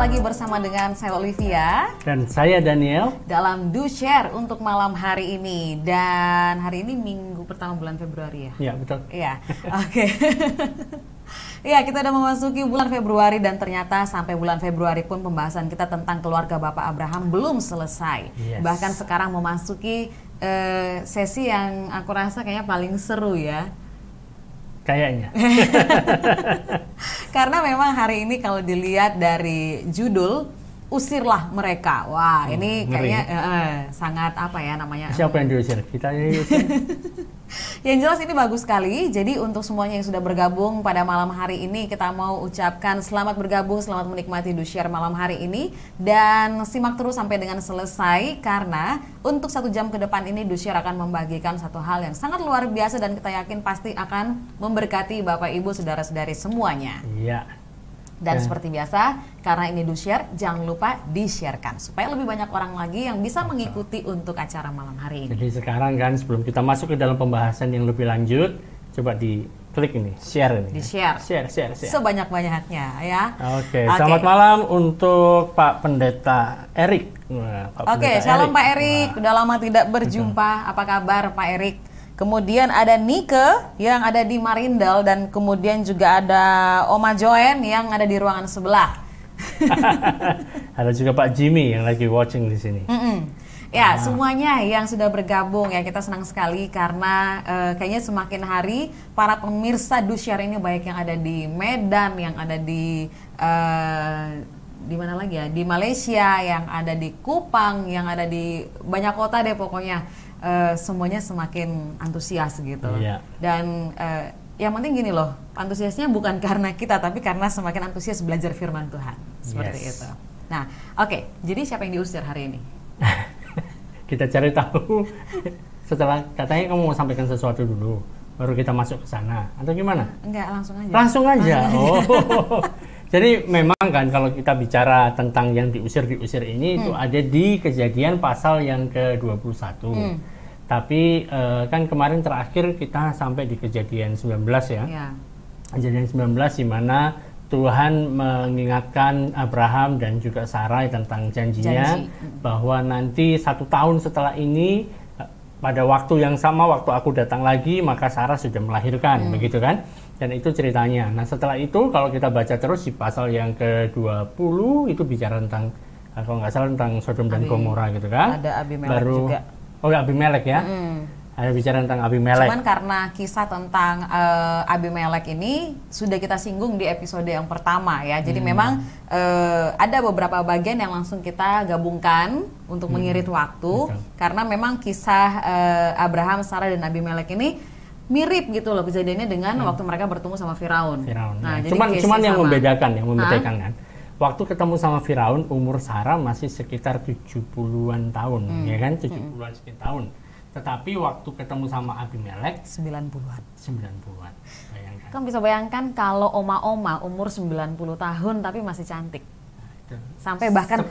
lagi bersama dengan saya Olivia dan saya Daniel dalam Do Share untuk malam hari ini. Dan hari ini minggu pertama bulan Februari ya? Iya, betul. Iya, oke. Iya, kita udah memasuki bulan Februari dan ternyata sampai bulan Februari pun pembahasan kita tentang keluarga Bapak Abraham belum selesai. Yes. Bahkan sekarang memasuki sesi yang aku rasa kayaknya paling seru ya. Kayaknya. Karena memang hari ini kalau dilihat dari judul usirlah mereka. Wah, ini kayaknya sangat apa ya namanya? Siapa yang diusir? Kita yang diusir. Yang jelas ini bagus sekali. Jadi untuk semuanya yang sudah bergabung pada malam hari ini, kita mau ucapkan selamat bergabung, selamat menikmati Do Share malam hari ini. Dan simak terus sampai dengan selesai, karena untuk 1 jam ke depan ini Do Share akan membagikan satu hal yang sangat luar biasa dan kita yakin pasti akan memberkati Bapak Ibu saudara-saudari semuanya. Iya. Dan seperti biasa, karena ini Do Share, jangan lupa di-sharekan supaya lebih banyak orang lagi yang bisa mengikuti untuk acara malam hari ini. Jadi sekarang kan sebelum kita masuk ke dalam pembahasan yang lebih lanjut, coba diklik ini, share ini. Di-share. Share. Sebanyak-banyaknya ya. Oke. Selamat malam untuk Pak Pendeta Erik. Oke, shalom Pak Erik. Udah lama tidak berjumpa. Apa kabar Pak Erik? Kemudian ada Nike yang ada di Marindel dan kemudian juga ada Oma Joen yang ada di ruangan sebelah. Ada juga Pak Jimmy yang lagi watching di sini. Ya, semuanya yang sudah bergabung ya, kita senang sekali karena kayaknya semakin hari para pemirsa Do Share ini baik yang ada di Medan, yang ada di mana lagi ya? Di Malaysia, yang ada di Kupang, yang ada di banyak kota deh pokoknya. Semuanya semakin antusias gitu. Iya. Dan yang penting gini loh, antusiasnya bukan karena kita, tapi karena semakin antusias belajar firman Tuhan. Seperti itu. Nah, oke, jadi siapa yang diusir hari ini? Kita cari tahu setelah katanya kamu mau sampaikan sesuatu dulu, baru kita masuk ke sana, atau gimana? Enggak, langsung aja. Langsung aja. Oh. Jadi memang kan kalau kita bicara tentang yang diusir ini itu ada di Kejadian pasal yang ke-21. Tapi kan kemarin terakhir kita sampai di Kejadian 19 ya. Kejadian 19 di mana Tuhan mengingatkan Abraham dan juga Sarai tentang janjinya bahwa nanti 1 tahun setelah ini pada waktu yang sama waktu aku datang lagi maka Sarah sudah melahirkan, begitu kan? Dan itu ceritanya. Nah setelah itu kalau kita baca terus di pasal yang ke-20 itu bicara tentang kalau nggak salah tentang Sodom dan Gomora gitu kan. Ada Abimelek juga. Oh ya Abimelek ya. Ada bicara tentang Abimelek. Cuman karena kisah tentang Abimelek ini sudah kita singgung di episode yang pertama ya. Jadi memang ada beberapa bagian yang langsung kita gabungkan untuk mengirit waktu. Karena memang kisah Abraham, Sarah dan Abimelek ini mirip gitu loh kejadiannya dengan waktu mereka bertemu sama Firaun. Nah, cuman yang membedakan kan. Waktu ketemu sama Firaun umur Sarah masih sekitar 70-an tahun, ya kan? 70-an sekian tahun. Tetapi waktu ketemu sama Abimelek 90-an. 90-an. Bayangkan. Kamu bisa bayangkan kalau oma-oma umur 90 tahun tapi masih cantik. Sampai bahkan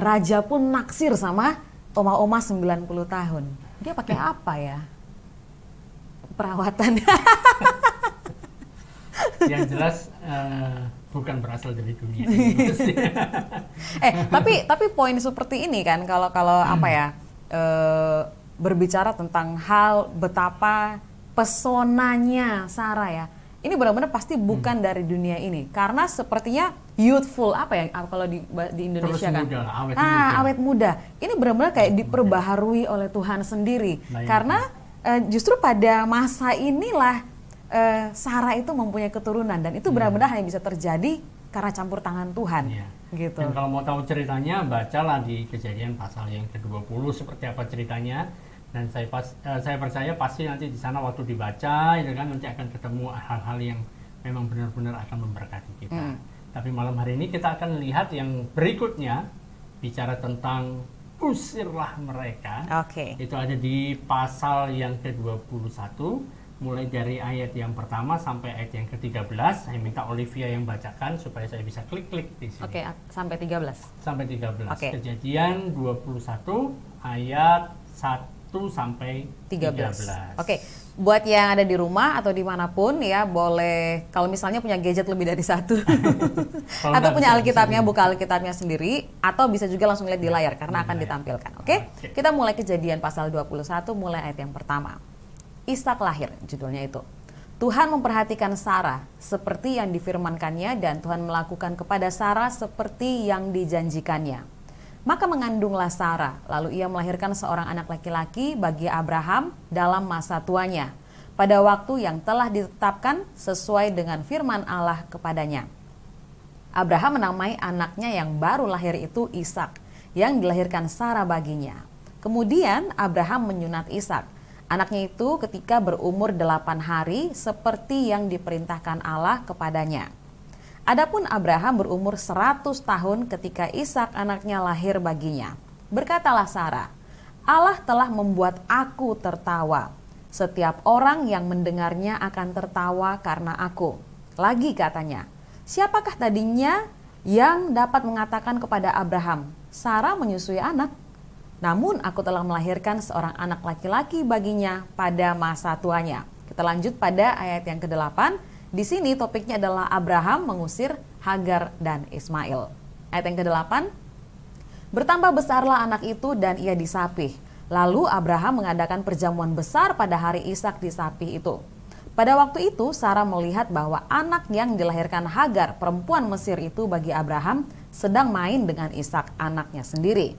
raja pun naksir sama oma-oma 90 tahun. Dia pakai apa ya? Perawatan. Yang jelas bukan berasal dari dunia. Tapi poin seperti ini kan kalau apa ya berbicara tentang hal betapa pesonanya Sarah ya. Ini benar-benar pasti bukan dari dunia ini karena sepertinya youthful apa ya kalau di Indonesia kan. Awet muda. Ini benar-benar kayak diperbaharui oleh Tuhan sendiri. Karena justru pada masa inilah Sarah itu mempunyai keturunan dan itu benar-benar hanya bisa terjadi karena campur tangan Tuhan. Gitu. Dan kalau mau tahu ceritanya bacalah di Kejadian pasal yang ke-20 seperti apa ceritanya. Dan saya percaya pasti nanti di sana waktu dibaca itu kan nanti akan ketemu hal-hal yang memang benar-benar akan memberkati kita. Tapi malam hari ini kita akan lihat yang berikutnya bicara tentang usirlah mereka. Itu ada di pasal yang ke-21 mulai dari ayat yang pertama sampai ayat yang ke-13. Saya minta Olivia yang bacakan supaya saya bisa klik-klik di sini. Sampai 13. Sampai 13. Kejadian 21 ayat 1 sampai 13. Oke. Buat yang ada di rumah atau dimanapun ya, boleh kalau misalnya punya gadget lebih dari satu atau punya Alkitabnya, buka Alkitabnya sendiri, atau bisa juga langsung lihat di layar karena akan ditampilkan. Oke? Kita mulai Kejadian pasal 21 mulai ayat yang pertama. Ishak lahir, judulnya itu. Tuhan memperhatikan Sarah seperti yang difirmankannya, dan Tuhan melakukan kepada Sarah seperti yang dijanjikannya. Maka mengandunglah Sarah, lalu ia melahirkan seorang anak laki-laki bagi Abraham dalam masa tuanya, pada waktu yang telah ditetapkan sesuai dengan firman Allah kepadanya. Abraham menamai anaknya yang baru lahir itu Ishak, yang dilahirkan Sarah baginya. Kemudian Abraham menyunat Ishak, anaknya itu ketika berumur 8 hari, seperti yang diperintahkan Allah kepadanya. Adapun Abraham berumur 100 tahun ketika Ishak anaknya lahir baginya. Berkatalah Sarah, Allah telah membuat aku tertawa. Setiap orang yang mendengarnya akan tertawa karena aku. Lagi katanya, siapakah tadinya yang dapat mengatakan kepada Abraham, Sarah menyusui anak? Namun aku telah melahirkan seorang anak laki-laki baginya pada masa tuanya. Kita lanjut pada ayat yang ke-8. Di sini topiknya adalah Abraham mengusir Hagar dan Ismail. Ayat yang ke-8. Bertambah besarlah anak itu dan ia disapih. Lalu Abraham mengadakan perjamuan besar pada hari Ishak disapih itu. Pada waktu itu Sarah melihat bahwa anak yang dilahirkan Hagar, perempuan Mesir itu bagi Abraham, sedang main dengan Ishak anaknya sendiri.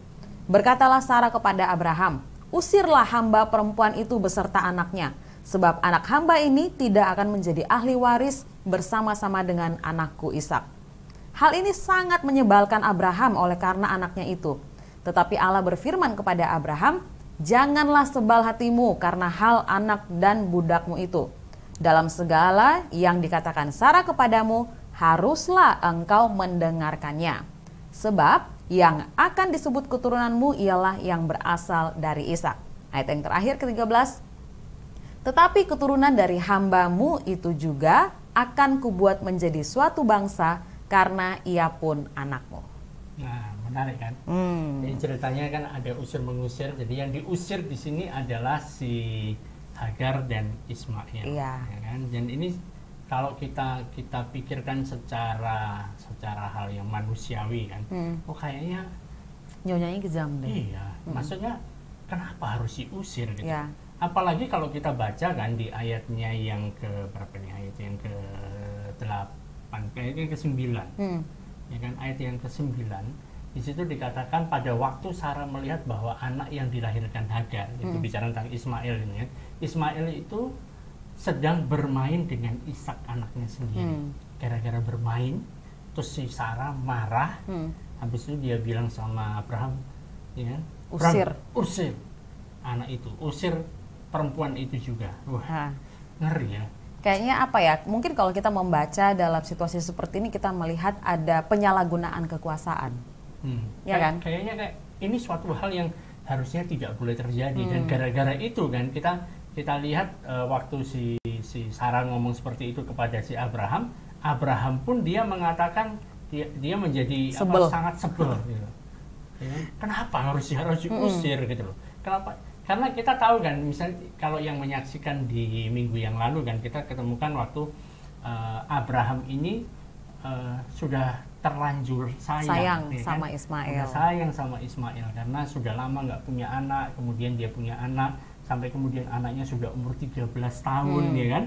Berkatalah Sarah kepada Abraham, usirlah hamba perempuan itu beserta anaknya, sebab anak hamba ini tidak akan menjadi ahli waris bersama-sama dengan anakku Ishak. Hal ini sangat menyebalkan Abraham oleh karena anaknya itu. Tetapi Allah berfirman kepada Abraham, janganlah sebal hatimu karena hal anak dan budakmu itu. Dalam segala yang dikatakan Sarah kepadamu, haruslah engkau mendengarkannya. Sebab yang akan disebut keturunanmu ialah yang berasal dari Ishak. Ayat yang terakhir ke-13. Tetapi keturunan dari hambamu itu juga akan kubuat menjadi suatu bangsa karena ia pun anakmu. Nah, menarik kan? Jadi ceritanya kan ada usir mengusir. Jadi yang diusir di sini adalah si Hagar dan Ismail. Iya. Ya kan? Dan ini kalau kita pikirkan secara hal yang manusiawi kan, kayaknya nyonyanya kejam deh. Iya. Maksudnya kenapa harus diusir gitu? Iya. Apalagi kalau kita baca kan di ayatnya yang ke berapa nih, ayat yang ke-8, ayat yang ke-9. Ya kan, ayat yang ke-9. Di situ dikatakan pada waktu Sarah melihat bahwa anak yang dilahirkan Hagar, itu bicara tentang Ismail ini ya. Ismail itu sedang bermain dengan Ishak anaknya sendiri. Gara-gara bermain, terus si Sarah marah. Habis itu dia bilang sama Abraham, ya, usir anak itu, usir perempuan itu juga. Wah, ngeri ya. Kayaknya apa ya, mungkin kalau kita membaca dalam situasi seperti ini, kita melihat ada penyalahgunaan kekuasaan. Ya kan? Kayaknya ini suatu hal yang harusnya tidak boleh terjadi. Dan gara-gara itu kan kita lihat waktu si Sarah ngomong seperti itu kepada si Abraham, Abraham pun dia mengatakan dia menjadi sangat sebel gitu. Ya, kenapa harus diusir gitu loh. Kenapa? Karena kita tahu kan, misalnya kalau yang menyaksikan di minggu yang lalu kan, kita ketemukan waktu Abraham ini sudah terlanjur sayang ya sama kan? Ismail. Sayang sama Ismail karena sudah lama nggak punya anak, kemudian dia punya anak, sampai kemudian anaknya sudah umur 13 tahun ya kan?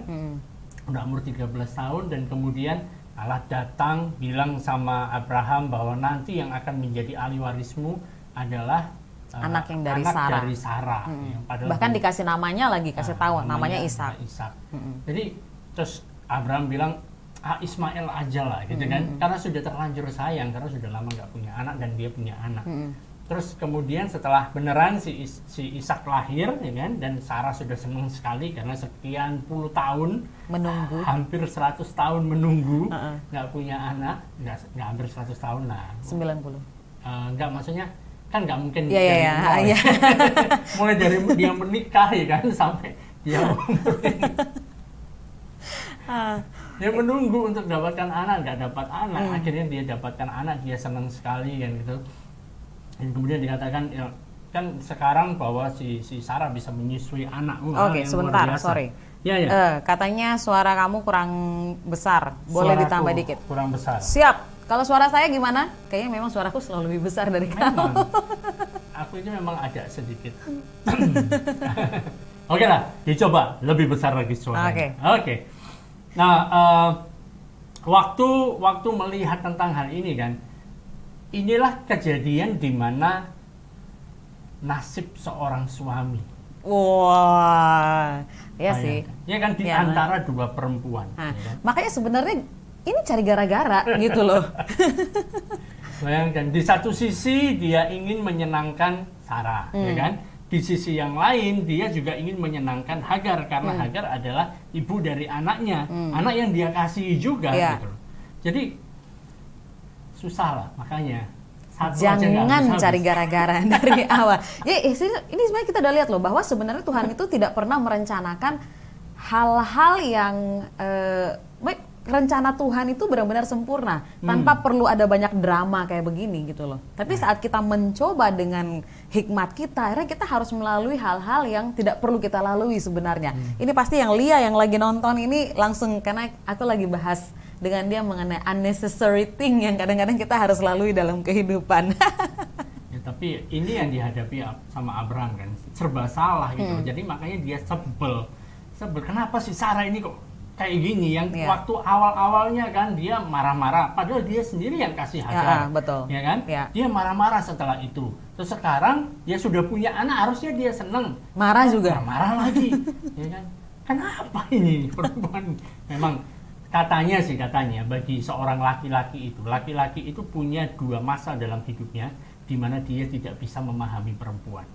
Udah umur 13 tahun dan kemudian Allah datang bilang sama Abraham bahwa nanti yang akan menjadi ahli warismu adalah anak yang dari Sarah. Ya, bahkan dikasih namanya lagi, kasih tahu namanya Ishak. Jadi terus Abraham bilang Ismail aja lah gitu kan, karena sudah terlanjur sayang, karena sudah lama nggak punya anak dan dia punya anak. Terus kemudian setelah beneran si Ishak lahir ya kan, dan Sarah sudah senang sekali karena sekian puluh tahun menunggu, hampir 100 tahun menunggu nggak punya anak, nggak hampir 100 tahun lah, 90. Nggak, maksudnya kan nggak mungkin mulai dari dia menikah ya kan sampai dia dia menunggu untuk dapatkan anak, nggak dapat anak, akhirnya dia dapatkan anak, dia senang sekali kan gitu. Dan kemudian dikatakan ya, kan sekarang bahwa si Sarah bisa menyusui anak. Oke, sebentar, sorry. Ya. Katanya suara kamu kurang besar, boleh ditambah dikit? Kurang besar. Siap. Kalau suara saya gimana? Kayaknya memang suaraku selalu lebih besar dari kamu. Aku ini memang agak sedikit. Oke lah, dicoba lebih besar lagi suaranya. Oke. Nah, waktu melihat tentang hal ini kan, inilah kejadian di mana nasib seorang suami. Wah, ya sih. Ya kan, di antara dua perempuan. Nah, ya kan? Makanya sebenarnya ini cari gara-gara gitu loh. Bayangkan, di satu sisi dia ingin menyenangkan Sarah, ya kan? Di sisi yang lain dia juga ingin menyenangkan Hagar karena Hagar adalah ibu dari anaknya, anak yang dia kasihi juga. Gitu. Jadi susah lah, makanya. Jangan cari gara-gara dari awal. Ya, ini sebenarnya kita udah lihat loh bahwa sebenarnya Tuhan itu tidak pernah merencanakan hal-hal yang rencana Tuhan itu benar-benar sempurna tanpa perlu ada banyak drama kayak begini gitu loh. Tapi saat kita mencoba dengan hikmat kita, akhirnya kita harus melalui hal-hal yang tidak perlu kita lalui sebenarnya. Ini pasti yang Lia yang lagi nonton ini langsung, karena aku lagi bahas dengan dia mengenai unnecessary thing yang kadang-kadang kita harus lalui dalam kehidupan. Ya, tapi ini yang dihadapi sama Abraham kan, serba salah gitu. Jadi makanya dia sebel. Kenapa sih Sarah ini kok kayak gini, yang waktu awal-awalnya kan dia marah-marah, padahal dia sendiri yang kasih Hagar, betul. Ya kan? Ya. Dia marah-marah setelah itu. Terus sekarang dia sudah punya anak, harusnya dia seneng. Marah juga. Marah lagi, ya kan? Kenapa ini perempuan? Memang katanya bagi seorang laki-laki itu punya dua masa dalam hidupnya, di mana dia tidak bisa memahami perempuan.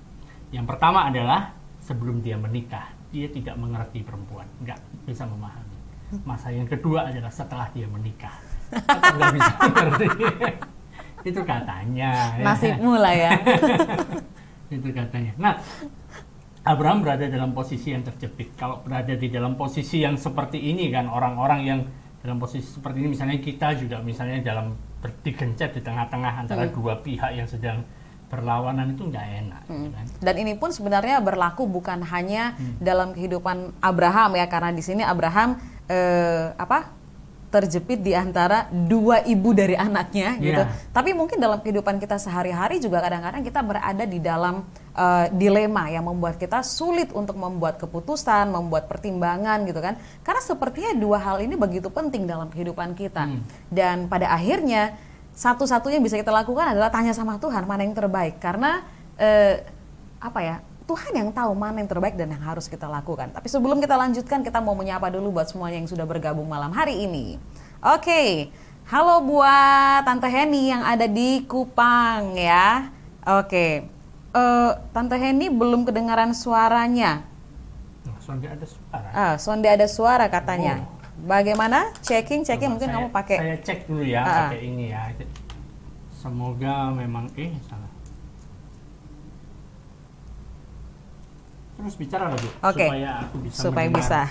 Yang pertama adalah sebelum dia menikah, dia tidak mengerti perempuan, nggak bisa memahami. Masa yang kedua adalah setelah dia menikah, nggak bisa mengerti. Itu katanya. Nasibmu lah ya. Itu katanya. Nah, Abraham berada dalam posisi yang terjepit. Kalau berada di dalam posisi yang seperti ini kan, orang-orang yang dalam posisi seperti ini, misalnya kita juga misalnya dalam digencet di tengah-tengah antara dua pihak yang sedang berlawanan, itu nggak enak. Kan? Dan ini pun sebenarnya berlaku bukan hanya dalam kehidupan Abraham ya, karena di sini Abraham terjepit di antara dua ibu dari anaknya gitu. Tapi mungkin dalam kehidupan kita sehari-hari juga kadang-kadang kita berada di dalam dilema yang membuat kita sulit untuk membuat keputusan, membuat pertimbangan gitu kan. Karena sepertinya dua hal ini begitu penting dalam kehidupan kita. Dan pada akhirnya satu-satunya yang bisa kita lakukan adalah tanya sama Tuhan mana yang terbaik. Karena Tuhan yang tahu mana yang terbaik dan yang harus kita lakukan. Tapi sebelum kita lanjutkan, kita mau menyapa dulu buat semuanya yang sudah bergabung malam hari ini. Oke, halo buat Tante Heni yang ada di Kupang ya. Oke, Tante Heni belum kedengaran suaranya. Sonde ada suara. Sonde ada suara katanya. Bagaimana? Checking mungkin kamu pakai. Saya cek dulu ya, pakai ini ya. Semoga memang salah. Terus bicara lagi supaya aku bisa.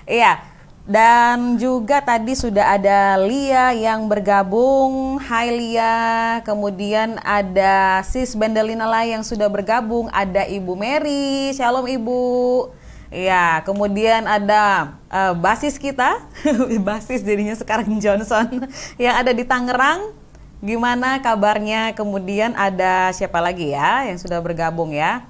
Iya. Dan juga tadi sudah ada Lia yang bergabung. Hai Lia. Kemudian ada Sis Bendelina lah yang sudah bergabung. Ada Ibu Mary. Shalom Ibu. Ya, kemudian ada basis kita. Basis jadinya sekarang Johnson yang ada di Tangerang. Gimana kabarnya? Kemudian ada siapa lagi ya yang sudah bergabung ya?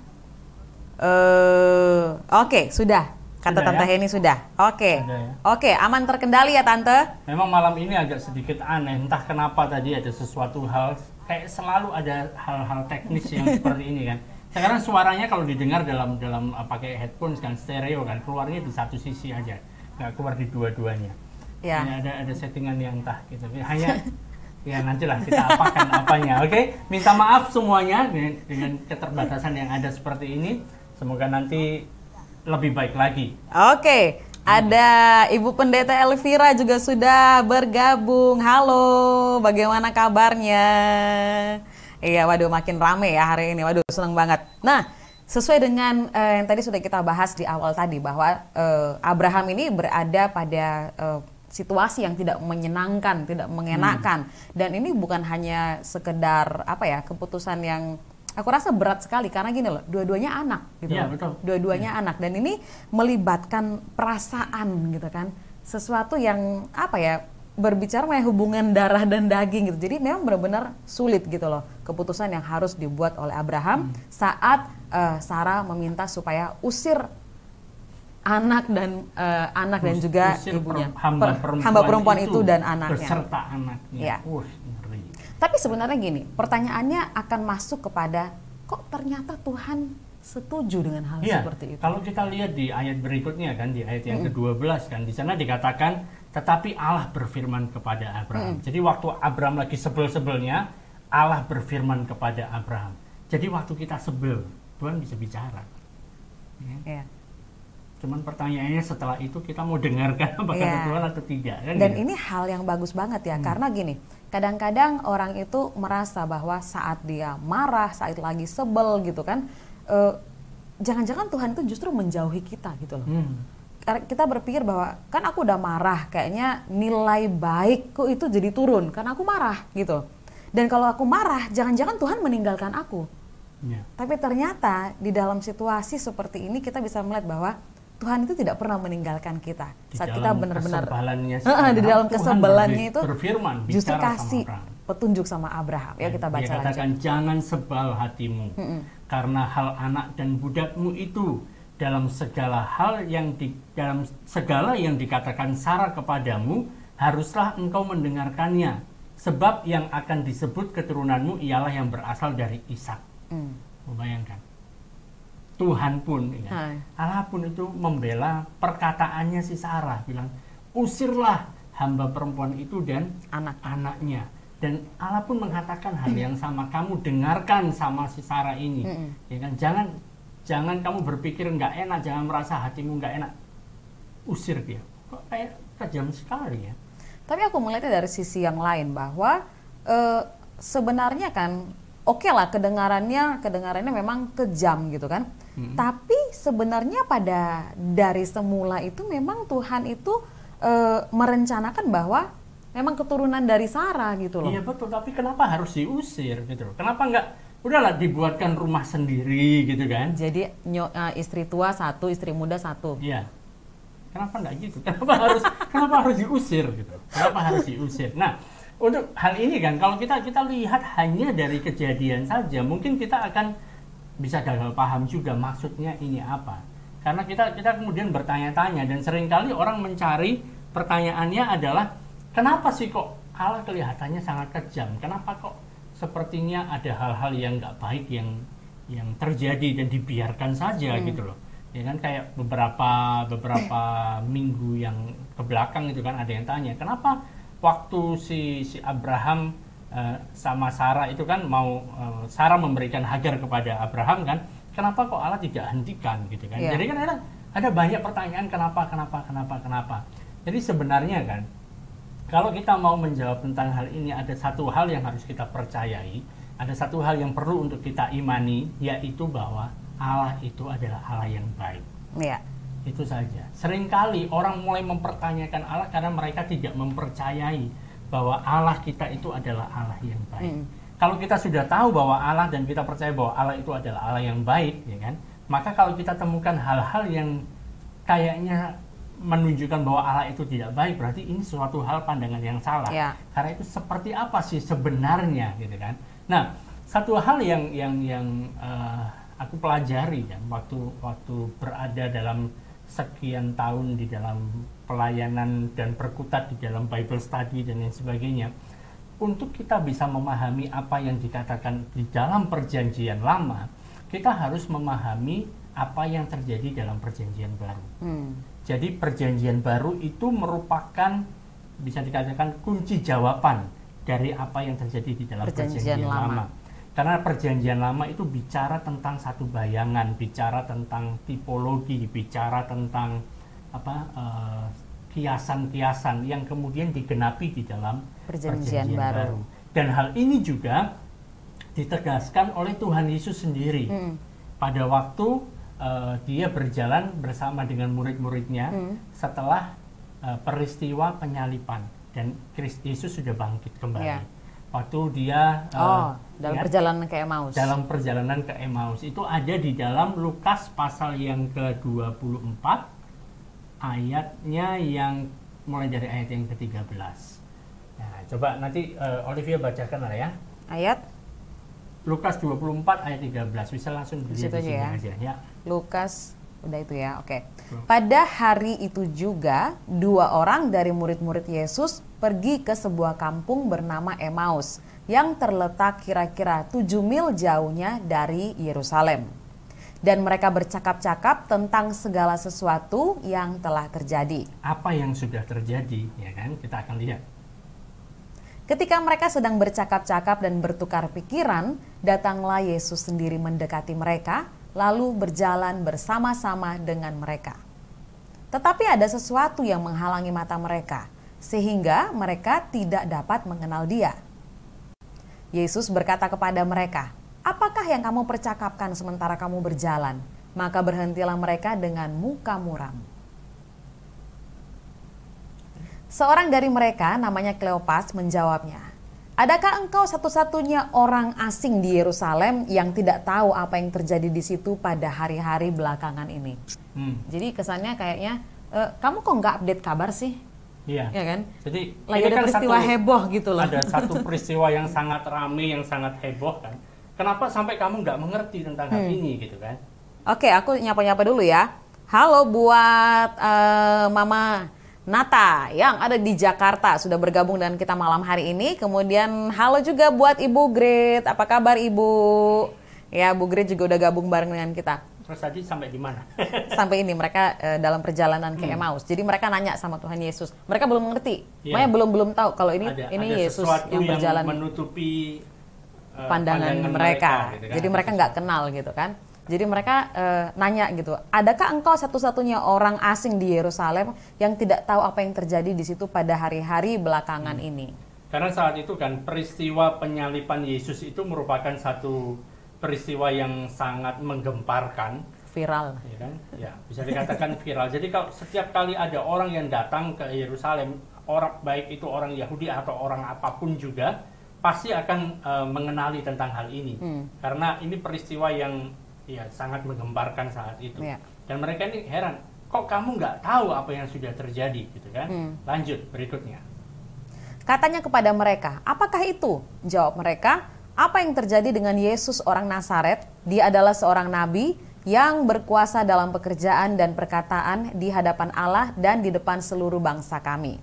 Oke, sudah. Kata sudah, Tante Heni sudah. Oke. Oke, aman terkendali ya Tante? Memang malam ini agak sedikit aneh. Entah kenapa tadi ada sesuatu hal, kayak selalu ada hal-hal teknis yang seperti ini kan. Sekarang suaranya kalau didengar dalam pakai headphones kan, stereo kan, keluarnya di satu sisi aja, nggak keluar di dua-duanya. Ya. Ada settingan yang entah gitu. Hanya ya nantilah kita apakan apanya. Oke? Minta maaf semuanya dengan keterbatasan yang ada seperti ini. Semoga nanti lebih baik lagi. Oke, ada Ibu Pendeta Elvira juga sudah bergabung. Halo, bagaimana kabarnya? Iya, waduh makin rame ya hari ini. Waduh, senang banget. Nah, sesuai dengan yang tadi sudah kita bahas di awal tadi bahwa Abraham ini berada pada situasi yang tidak menyenangkan, tidak mengenakan. Dan ini bukan hanya sekedar keputusan yang Aku rasa berat sekali karena gini loh, dua-duanya anak gitu. Ya, loh. betul. Dua-duanya anak dan ini melibatkan perasaan gitu kan. Sesuatu yang apa ya, berbicara mengenai hubungan darah dan daging gitu. Jadi memang benar-benar sulit gitu loh keputusan yang harus dibuat oleh Abraham saat Sarah meminta supaya usir anak dan juga ibunya, hamba perempuan itu dan anaknya beserta anaknya. Ya. Ngeri. Tapi sebenarnya gini, pertanyaannya akan masuk kepada kok ternyata Tuhan setuju dengan hal seperti itu. Kalau kita lihat di ayat berikutnya kan, di ayat yang ke-12 kan, di sana dikatakan tetapi Allah berfirman kepada Abraham. Jadi waktu Abraham lagi sebel-sebelnya, Allah berfirman kepada Abraham. Jadi waktu kita sebel, Tuhan bisa bicara. Ya. Cuman pertanyaannya setelah itu kita mau dengarkan apa kata Tuhan atau tidak kan? Dan gitu. ini hal yang bagus banget ya, karena gini, kadang-kadang orang itu merasa bahwa saat dia marah, saat lagi sebel gitu kan, jangan-jangan Tuhan itu justru menjauhi kita gitu loh. Karena kita berpikir bahwa kan aku udah marah, kayaknya nilai baikku itu jadi turun karena aku marah gitu. Dan kalau aku marah, jangan-jangan Tuhan meninggalkan aku. Ya. Tapi ternyata di dalam situasi seperti ini kita bisa melihat bahwa Tuhan itu tidak pernah meninggalkan kita. Saat kita benar-benar di dalam kesebelannya itu berfirman, justru kasih petunjuk sama Abraham. Ya, kita baca lagi. Dia katakan jangan sebal hatimu karena hal anak dan budakmu itu dalam segala yang dikatakan Sarah kepadamu haruslah engkau mendengarkannya, sebab yang akan disebut keturunanmu ialah yang berasal dari Ishak. Membayangkan Tuhan pun, Allah pun itu membela perkataannya si Sarah, bilang usirlah hamba perempuan itu dan anaknya. Dan Allah pun mengatakan hal yang sama, kamu dengarkan sama si Sarah ini, ya kan? Jangan kamu berpikir nggak enak, jangan merasa hatimu nggak enak, usir dia. Kok kayak kejam sekali ya? Tapi aku melihatnya dari sisi yang lain bahwa sebenarnya kan oke lah kedengarannya memang kejam gitu kan. Tapi sebenarnya dari semula itu memang Tuhan itu merencanakan bahwa memang keturunan dari Sarah gitu loh. Iya betul, tapi kenapa harus diusir gitu loh? Kenapa nggak udahlah dibuatkan rumah sendiri gitu kan? Jadi istri tua satu, istri muda satu. Iya. Kenapa nggak gitu? Kenapa harus diusir gitu? Kenapa harus diusir? Nah, untuk hal ini kan kalau kita lihat hanya dari kejadian saja, mungkin kita akan bisa gagal paham juga maksudnya ini apa. Karena kita kemudian bertanya-tanya dan seringkali orang mencari pertanyaannya adalah kenapa sih kok Allah kelihatannya sangat kejam? Kenapa kok sepertinya ada hal-hal yang nggak baik yang terjadi dan dibiarkan saja gitu loh. Ya kan kayak beberapa minggu yang kebelakang itu kan ada yang tanya kenapa waktu si Abraham sama Sarah itu kan mau Sarah memberikan Hagar kepada Abraham kan, kenapa kok Allah tidak hentikan gitu kan? Jadi kan ada banyak pertanyaan kenapa. Jadi sebenarnya kan kalau kita mau menjawab tentang hal ini ada satu hal yang harus kita percayai, ada satu hal yang perlu untuk kita imani, yaitu bahwa Allah itu adalah Allah yang baik. Iya. Itu saja. Seringkali orang mulai mempertanyakan Allah karena mereka tidak mempercayai bahwa Allah kita itu adalah Allah yang baik. Kalau kita sudah tahu bahwa Allah dan kita percaya bahwa Allah itu adalah Allah yang baik, ya kan? Maka kalau kita temukan hal-hal yang kayaknya menunjukkan bahwa Allah itu tidak baik, berarti ini suatu hal pandangan yang salah. Ya. Karena itu seperti apa sih sebenarnya, gitu kan? Nah, satu hal yang aku pelajari kan waktu berada dalam sekian tahun di dalam pelayanan dan berkutat di dalam Bible study dan lain sebagainya, untuk kita bisa memahami apa yang dikatakan di dalam perjanjian lama, kita harus memahami apa yang terjadi dalam perjanjian baru. Jadi perjanjian baru itu merupakan bisa dikatakan kunci jawaban dari apa yang terjadi di dalam perjanjian lama. Karena perjanjian lama itu bicara tentang satu bayangan, bicara tentang tipologi, bicara tentang kiasan-kiasan yang kemudian digenapi di dalam perjanjian baru. Dan hal ini juga ditegaskan oleh Tuhan Yesus sendiri. Pada waktu dia berjalan bersama dengan murid-muridnya setelah peristiwa penyalipan dan Yesus sudah bangkit kembali. waktu dia dalam perjalanan ke Emmaus. Dalam perjalanan ke Emmaus itu ada di dalam Lukas pasal yang ke-24 ayatnya yang mulai dari ayat yang ke-13. Nah, coba nanti Olivia bacakan lah ya. Ayat Lukas 24 ayat 13. Bisa langsung dilihat di sini aja ya. Lukas udah itu ya. Oke. Pada hari itu juga 2 orang dari murid-murid Yesus pergi ke sebuah kampung bernama Emmaus yang terletak kira-kira 7 mil jauhnya dari Yerusalem. Dan mereka bercakap-cakap tentang segala sesuatu yang telah terjadi. Apa yang sudah terjadi, ya kan? Kita akan lihat. Ketika mereka sedang bercakap-cakap dan bertukar pikiran, datanglah Yesus sendiri mendekati mereka, lalu berjalan bersama-sama dengan mereka. Tetapi ada sesuatu yang menghalangi mata mereka, sehingga mereka tidak dapat mengenal Dia. Yesus berkata kepada mereka, "Apakah yang kamu percakapkan sementara kamu berjalan?" Maka berhentilah mereka dengan muka muram. Seorang dari mereka, namanya Kleopas, menjawabnya, "Adakah engkau satu-satunya orang asing di Yerusalem yang tidak tahu apa yang terjadi di situ pada hari-hari belakangan ini?" Jadi kesannya kayaknya, kamu kok nggak update kabar sih? Iya. Ya kan? Jadi lagi ada peristiwa heboh gitu loh. Ada satu peristiwa yang sangat ramai, yang sangat heboh kan. Kenapa sampai kamu nggak mengerti tentang hal ini gitu kan? Oke, aku nyapa-nyapa dulu ya. Halo buat Mama Nata yang ada di Jakarta sudah bergabung dengan kita malam hari ini. Kemudian halo juga buat Ibu Grit. Apa kabar Ibu? Ya, Bu Grit juga udah gabung bareng dengan kita. Terus tadi sampai di mana? Sampai ini mereka dalam perjalanan ke Emmaus. Jadi mereka nanya sama Tuhan Yesus. Mereka belum mengerti. Makanya belum tahu kalau ini ada Yesus yang berjalan menutupi pandangan mereka. Gitu kan? Jadi mereka nggak kenal gitu kan. Jadi mereka nanya gitu, adakah engkau satu-satunya orang asing di Yerusalem yang tidak tahu apa yang terjadi di situ pada hari-hari belakangan ini? Karena saat itu kan peristiwa penyaliban Yesus itu merupakan satu peristiwa yang sangat menggemparkan, viral, ya kan? Ya, bisa dikatakan viral. Jadi kalau setiap kali ada orang yang datang ke Yerusalem, orang baik itu orang Yahudi atau orang apapun juga, pasti akan mengenali tentang hal ini, karena ini peristiwa yang ya sangat menggemparkan saat itu. Dan mereka ini heran, kok kamu nggak tahu apa yang sudah terjadi, gitu kan? Lanjut berikutnya. Katanya kepada mereka, apakah itu? Jawab mereka, apa yang terjadi dengan Yesus orang Nazaret? Dia adalah seorang nabi yang berkuasa dalam pekerjaan dan perkataan di hadapan Allah dan di depan seluruh bangsa kami.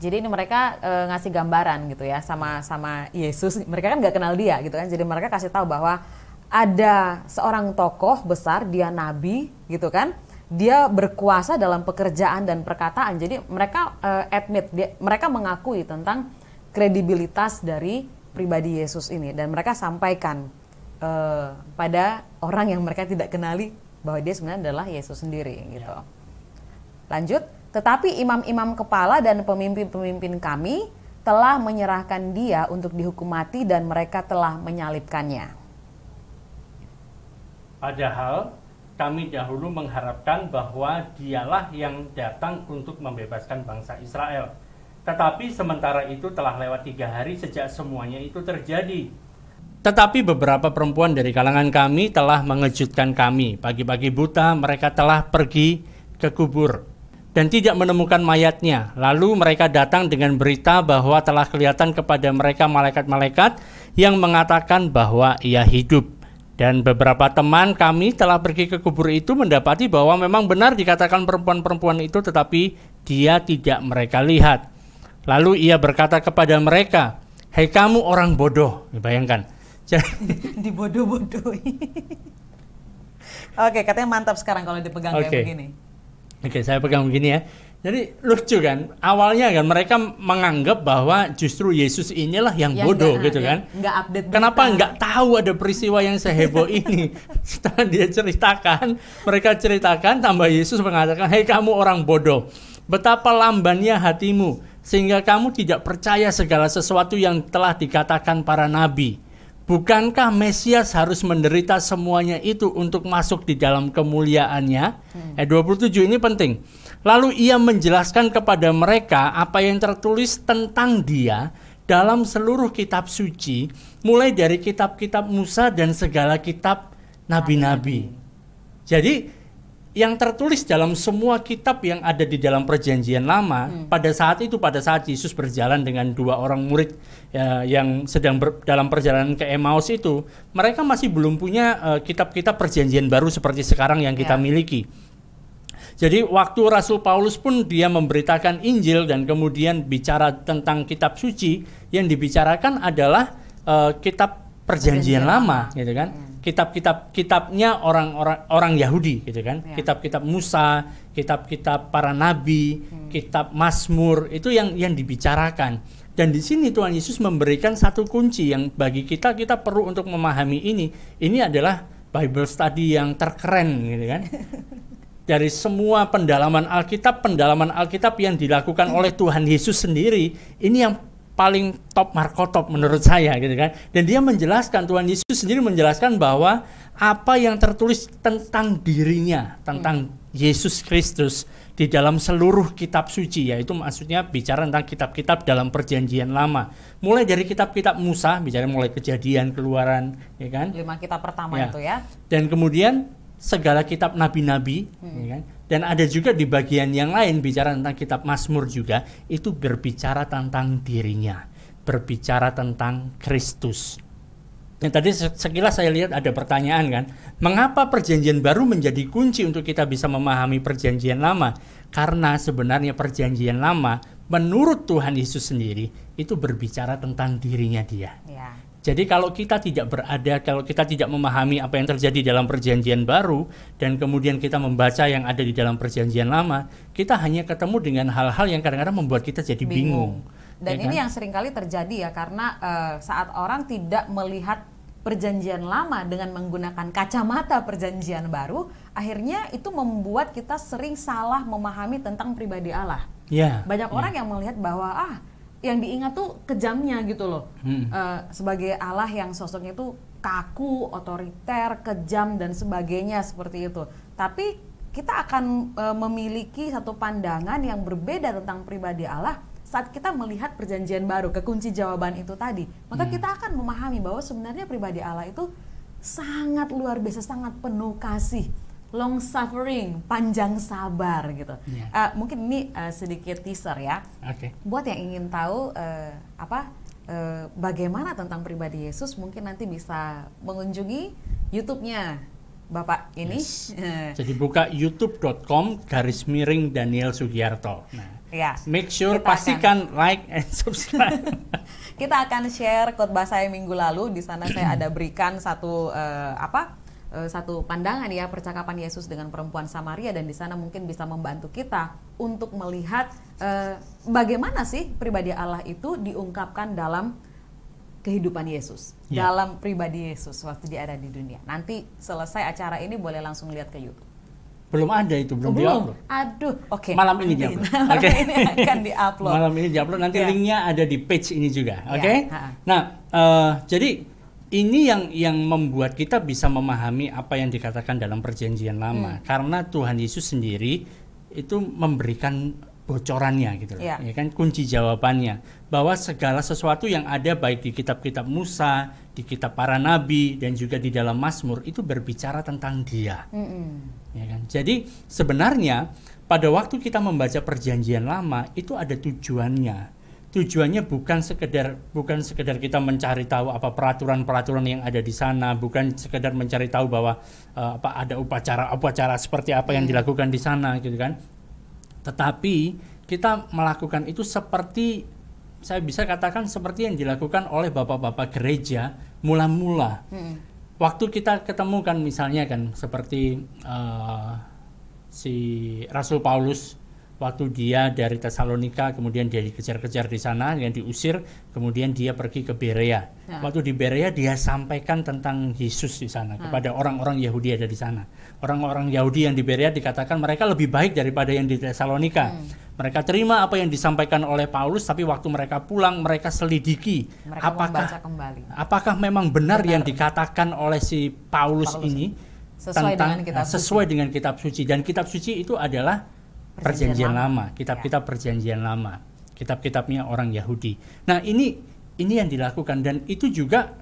Jadi ini mereka ngasih gambaran gitu ya sama Yesus. Mereka kan nggak kenal dia gitu kan. Jadi mereka kasih tahu bahwa ada seorang tokoh besar, dia nabi gitu kan. Dia berkuasa dalam pekerjaan dan perkataan. Jadi mereka mereka mengakui tentang kredibilitas dari pribadi Yesus ini, dan mereka sampaikan pada orang yang mereka tidak kenali bahwa dia sebenarnya adalah Yesus sendiri gitu. Lanjut, tetapi imam-imam kepala dan pemimpin-pemimpin kami telah menyerahkan dia untuk dihukum mati dan mereka telah menyalibkannya. Padahal kami dahulu mengharapkan bahwa dialah yang datang untuk membebaskan bangsa Israel. Tetapi sementara itu telah lewat 3 hari sejak semuanya itu terjadi. Tetapi beberapa perempuan dari kalangan kami telah mengejutkan kami. Pagi-pagi buta mereka telah pergi ke kubur dan tidak menemukan mayatnya. Lalu mereka datang dengan berita bahwa telah kelihatan kepada mereka malaikat-malaikat yang mengatakan bahwa ia hidup. Dan beberapa teman kami telah pergi ke kubur itu mendapati bahwa memang benar dikatakan perempuan-perempuan itu, tetapi dia tidak mereka lihat. Lalu ia berkata kepada mereka, "Hei kamu orang bodoh." Bayangkan. Dibodoh-bodohi. Oke, katanya mantap sekarang kalau dipegang kayak begini. Oke, saya pegang begini ya. Jadi lucu kan, awalnya kan mereka menganggap bahwa justru Yesus inilah yang bodoh gitu kan. Nggak update. Kenapa nggak tahu ada peristiwa yang seheboh ini? Setelah dia ceritakan, mereka ceritakan, tambah Yesus mengatakan, "Hei kamu orang bodoh, betapa lambannya hatimu, sehingga kamu tidak percaya segala sesuatu yang telah dikatakan para nabi. Bukankah Mesias harus menderita semuanya itu untuk masuk di dalam kemuliaannya?" Ayat 27 ini penting. Lalu ia menjelaskan kepada mereka apa yang tertulis tentang dia dalam seluruh kitab suci, mulai dari kitab-kitab Musa dan segala kitab nabi-nabi. Jadi yang tertulis dalam semua kitab yang ada di dalam perjanjian lama, pada saat Yesus berjalan dengan 2 orang murid yang sedang dalam perjalanan ke Emmaus itu, mereka masih belum punya kitab-kitab perjanjian baru seperti sekarang yang kita miliki. Jadi waktu Rasul Paulus pun dia memberitakan Injil dan kemudian bicara tentang kitab suci, yang dibicarakan adalah kitab perjanjian lama, gitu kan? Kitabnya orang Yahudi, gitu kan? Kitab-kitab Musa, kitab-kitab para nabi, kitab Mazmur, itu yang dibicarakan. Dan di sini Tuhan Yesus memberikan satu kunci yang bagi kita perlu untuk memahami ini. Ini adalah Bible study yang terkeren, gitu kan? Dari semua pendalaman Alkitab yang dilakukan oleh Tuhan Yesus sendiri, ini yang paling top markotop menurut saya, gitu kan. Dan dia menjelaskan, Tuhan Yesus sendiri menjelaskan bahwa apa yang tertulis tentang dirinya, tentang Yesus Kristus di dalam seluruh kitab suci, yaitu maksudnya bicara tentang kitab-kitab dalam perjanjian lama. Mulai dari kitab-kitab Musa, bicara mulai Kejadian, Keluaran, ya kan? 5 kitab pertama itu ya. Dan kemudian segala kitab nabi-nabi, ya kan? Dan ada juga di bagian yang lain bicara tentang kitab Mazmur juga, itu berbicara tentang dirinya, berbicara tentang Kristus. Dan tadi sekilas saya lihat ada pertanyaan kan, mengapa perjanjian baru menjadi kunci untuk kita bisa memahami perjanjian lama? Karena sebenarnya perjanjian lama menurut Tuhan Yesus sendiri itu berbicara tentang dirinya dia. Ya. Jadi kalau kita tidak memahami apa yang terjadi dalam perjanjian baru dan kemudian kita membaca yang ada di dalam perjanjian lama, kita hanya ketemu dengan hal-hal yang kadang-kadang membuat kita jadi bingung. Dan ya ini kan? Yang seringkali terjadi ya, karena saat orang tidak melihat perjanjian lama dengan menggunakan kacamata perjanjian baru, akhirnya itu membuat kita sering salah memahami tentang pribadi Allah. Ya, banyak orang yang melihat bahwa yang diingat tuh kejamnya gitu loh, sebagai Allah yang sosoknya itu kaku, otoriter, kejam dan sebagainya seperti itu. Tapi kita akan memiliki satu pandangan yang berbeda tentang pribadi Allah saat kita melihat perjanjian baru, kekunci jawaban itu tadi. Maka kita akan memahami bahwa sebenarnya pribadi Allah itu sangat luar biasa, sangat penuh kasih, long suffering, panjang sabar gitu. Mungkin ini sedikit teaser ya. Buat yang ingin tahu bagaimana tentang pribadi Yesus, mungkin nanti bisa mengunjungi YouTube-nya Bapak ini. Jadi buka youtube.com/Daniel Sugiarto. Make sure pastikan like and subscribe. Kita akan share khotbah saya minggu lalu. Di sana saya ada berikan satu satu pandangan ya, percakapan Yesus dengan perempuan Samaria, dan di sana mungkin bisa membantu kita untuk melihat bagaimana sih pribadi Allah itu diungkapkan dalam kehidupan Yesus, dalam pribadi Yesus waktu dia ada di dunia. Nanti selesai acara ini boleh langsung lihat ke YouTube. Belum ada itu, belum diupload. Aduh, oke. Malam ini diupload. Ini akan diupload. Malam ini diupload, nanti linknya ada di page ini juga. Nah, jadi ini yang membuat kita bisa memahami apa yang dikatakan dalam perjanjian lama, karena Tuhan Yesus sendiri itu memberikan bocorannya gitu loh, ya kan, kunci jawabannya, bahwa segala sesuatu yang ada baik di kitab-kitab Musa, di kitab para nabi dan juga di dalam Mazmur itu berbicara tentang Dia. Ya kan? Jadi sebenarnya pada waktu kita membaca perjanjian lama itu ada tujuannya. Tujuannya bukan sekedar kita mencari tahu apa peraturan-peraturan yang ada di sana, bukan sekedar mencari tahu bahwa ada upacara seperti apa yang dilakukan di sana gitu kan. Tetapi kita melakukan itu seperti, saya bisa katakan seperti yang dilakukan oleh bapak-bapak gereja mula-mula. Waktu kita ketemukan misalnya kan seperti si Rasul Paulus, waktu dia dari Tesalonika, kemudian dia dikejar-kejar di sana, yang diusir, kemudian dia pergi ke Berea. Waktu di Berea dia sampaikan tentang Yesus di sana kepada orang-orang Yahudi ada di sana. Orang-orang Yahudi yang di Berea dikatakan mereka lebih baik daripada yang di Tesalonika. Mereka terima apa yang disampaikan oleh Paulus, tapi waktu mereka pulang mereka selidiki apakah memang benar yang dikatakan oleh si Paulus ini sesuai dengan kitab suci. Dan kitab suci itu adalah Perjanjian lama, kitab-kitab perjanjian lama, kitab-kitabnya orang Yahudi. Nah, ini ini yang dilakukan, dan itu juga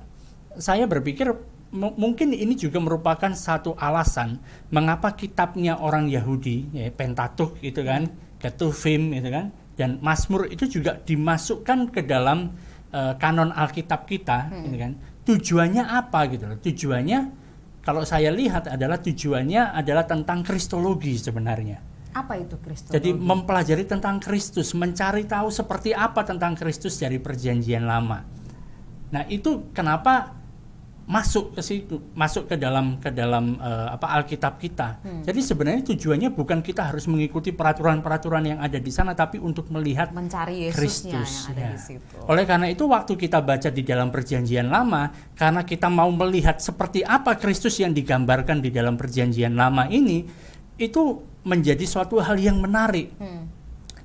saya berpikir mungkin ini juga merupakan satu alasan mengapa kitabnya orang Yahudi, ya, Pentateuch itu kan, Ketuvim itu kan, dan Mazmur itu juga dimasukkan ke dalam kanon Alkitab kita, ini kan. Tujuannya apa gitu loh? Tujuannya kalau saya lihat adalah tujuannya adalah tentang kristologi sebenarnya. Apa itu kristologi? Jadi mempelajari tentang Kristus, mencari tahu seperti apa tentang Kristus dari Perjanjian Lama. Nah, itu kenapa masuk ke situ, masuk ke dalam Alkitab kita. Jadi sebenarnya tujuannya bukan kita harus mengikuti peraturan-peraturan yang ada di sana, tapi untuk melihat mencari Yesusnya Kristus, yang ada ya. di situ. Oleh karena itu waktu kita baca di dalam Perjanjian Lama, karena kita mau melihat seperti apa Kristus yang digambarkan di dalam Perjanjian Lama ini, itu menjadi suatu hal yang menarik.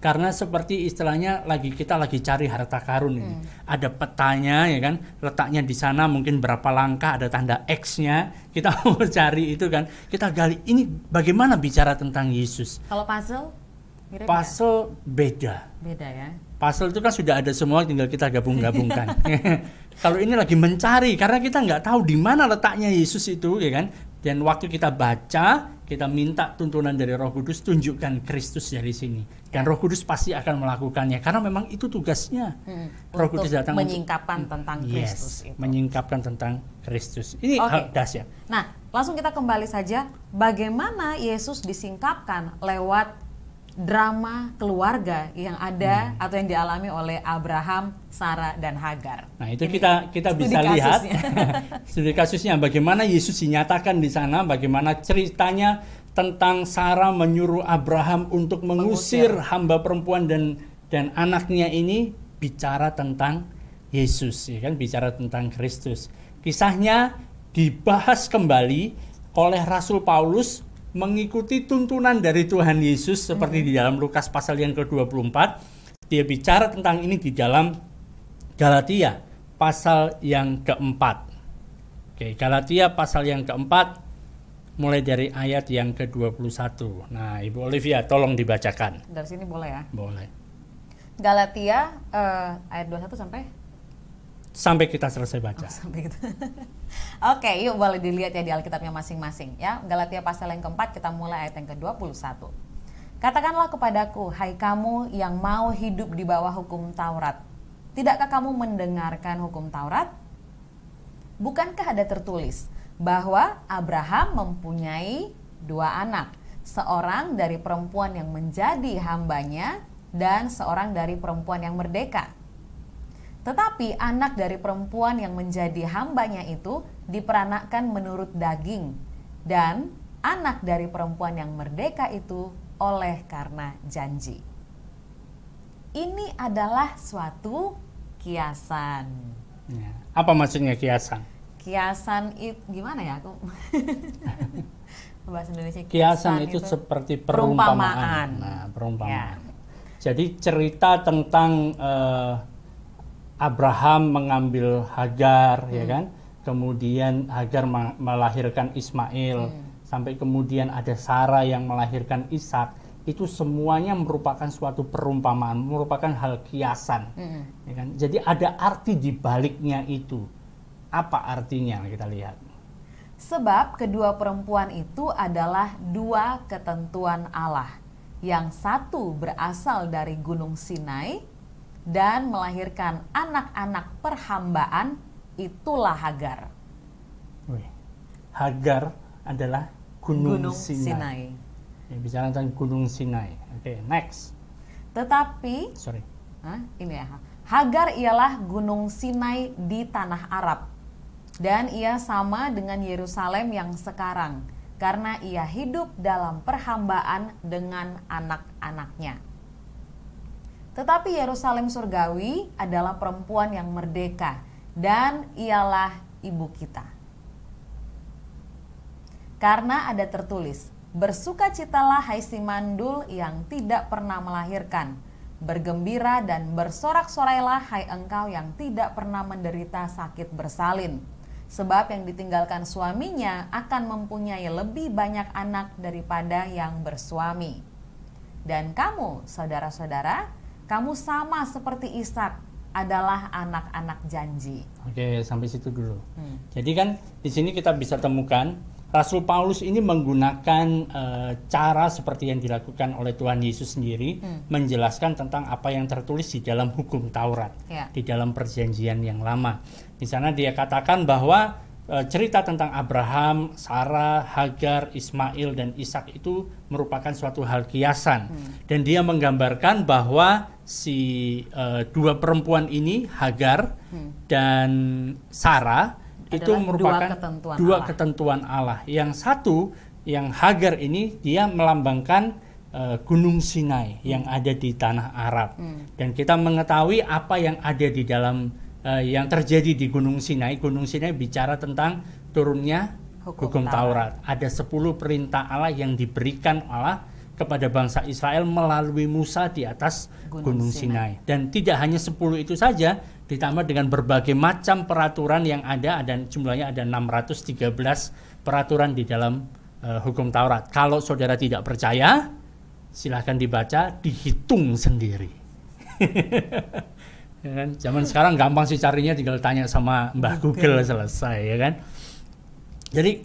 Karena seperti istilahnya kita lagi cari harta karun ini. Ada petanya, ya kan, letaknya di sana mungkin berapa langkah, ada tanda X-nya. Kita mau cari itu kan, kita gali ini bagaimana bicara tentang Yesus. Kalau puzzle? Puzzle beda. Beda ya. Puzzle itu kan sudah ada semua, tinggal kita gabung-gabungkan. Kalau ini lagi mencari, karena kita nggak tahu di mana letaknya Yesus itu, ya kan. Dan waktu kita baca, kita minta tuntunan dari Roh Kudus, tunjukkan Kristus dari sini. Dan Roh Kudus pasti akan melakukannya, karena memang itu tugasnya. Roh Kudus datang menyingkapkan tentang Kristus itu. Menyingkapkan tentang Kristus. Ini hal dahsyat. Nah, langsung kita kembali saja, bagaimana Yesus disingkapkan lewat drama keluarga yang ada atau yang dialami oleh Abraham, Sarah, dan Hagar. Nah, itu kita bisa lihat studi kasusnya bagaimana Yesus dinyatakan di sana, bagaimana ceritanya tentang Sarah menyuruh Abraham untuk mengusir hamba perempuan dan anaknya ini, bicara tentang Yesus, ya kan, bicara tentang Kristus. Kisahnya dibahas kembali oleh Rasul Paulus mengikuti tuntunan dari Tuhan Yesus seperti di dalam Lukas pasal yang ke-24. Dia bicara tentang ini di dalam Galatia pasal yang keempat. Oke, Galatia pasal yang keempat mulai dari ayat yang ke-21. Nah, Ibu Olivia tolong dibacakan. Dari sini boleh ya? Boleh. Galatia ayat 21 sampai kita selesai baca. Sampai gitu. Oke, yuk boleh dilihat ya di Alkitabnya masing-masing ya. Galatia pasal yang keempat, kita mulai ayat yang ke-21. Katakanlah kepadaku, hai kamu yang mau hidup di bawah hukum Taurat. Tidakkah kamu mendengarkan hukum Taurat? Bukankah ada tertulis bahwa Abraham mempunyai 2 anak, seorang dari perempuan yang menjadi hambanya dan seorang dari perempuan yang merdeka. Tetapi anak dari perempuan yang menjadi hambanya itu diperanakkan menurut daging, dan anak dari perempuan yang merdeka itu oleh karena janji. Ini adalah suatu kiasan. Ya. Apa maksudnya kiasan? Kiasan itu gimana ya aku? Bahasa Indonesia. Kiasan itu seperti perumpamaan. Nah, perumpamaan. Ya. Jadi cerita tentang Abraham mengambil Hagar, ya kan? Kemudian Hagar melahirkan Ismail, sampai kemudian ada Sarah yang melahirkan Ishak. Itu semuanya merupakan suatu perumpamaan, merupakan hal kiasan, ya kan? Jadi ada arti di baliknya itu. Apa artinya? Kita lihat. Sebab kedua perempuan itu adalah 2 ketentuan Allah. Yang satu berasal dari Gunung Sinai dan melahirkan anak-anak perhambaan, itulah Hagar. Hagar adalah Gunung Sinai. Ya, bicara tentang Gunung Sinai. Oke, next. Tetapi, ini ya, Hagar ialah Gunung Sinai di tanah Arab, dan ia sama dengan Yerusalem yang sekarang, karena ia hidup dalam perhambaan dengan anak-anaknya. Tetapi Yerusalem surgawi adalah perempuan yang merdeka, dan ialah ibu kita. Karena ada tertulis, bersukacitalah hai si mandul yang tidak pernah melahirkan, bergembira dan bersorak-sorailah hai engkau yang tidak pernah menderita sakit bersalin. Sebab yang ditinggalkan suaminya akan mempunyai lebih banyak anak daripada yang bersuami. Dan kamu, saudara-saudara, kamu sama seperti Ishak, adalah anak-anak janji. Oke, sampai situ dulu. Jadi kan di sini kita bisa temukan Rasul Paulus ini menggunakan cara seperti yang dilakukan oleh Tuhan Yesus sendiri, menjelaskan tentang apa yang tertulis di dalam hukum Taurat, di dalam perjanjian yang lama. Di sana dia katakan bahwa cerita tentang Abraham, Sarah, Hagar, Ismail, dan Ishak itu merupakan suatu hal kiasan. Dan dia menggambarkan bahwa si dua perempuan ini, Hagar dan Sarah, itu merupakan dua ketentuan Allah. Yang satu, yang Hagar ini, dia melambangkan Gunung Sinai yang ada di tanah Arab. Dan kita mengetahui apa yang ada di dalam yang terjadi di Gunung Sinai. Gunung Sinai bicara tentang turunnya hukum Taurat. Ada 10 perintah Allah yang diberikan Allah kepada bangsa Israel melalui Musa di atas Gunung Sinai. Dan tidak hanya 10 itu saja, ditambah dengan berbagai macam peraturan yang ada, dan jumlahnya ada 613 peraturan di dalam hukum Taurat. Kalau saudara tidak percaya, silahkan dibaca, dihitung sendiri. Ya kan? Zaman sekarang gampang sih carinya, tinggal tanya sama Mbah Google selesai, ya kan? Jadi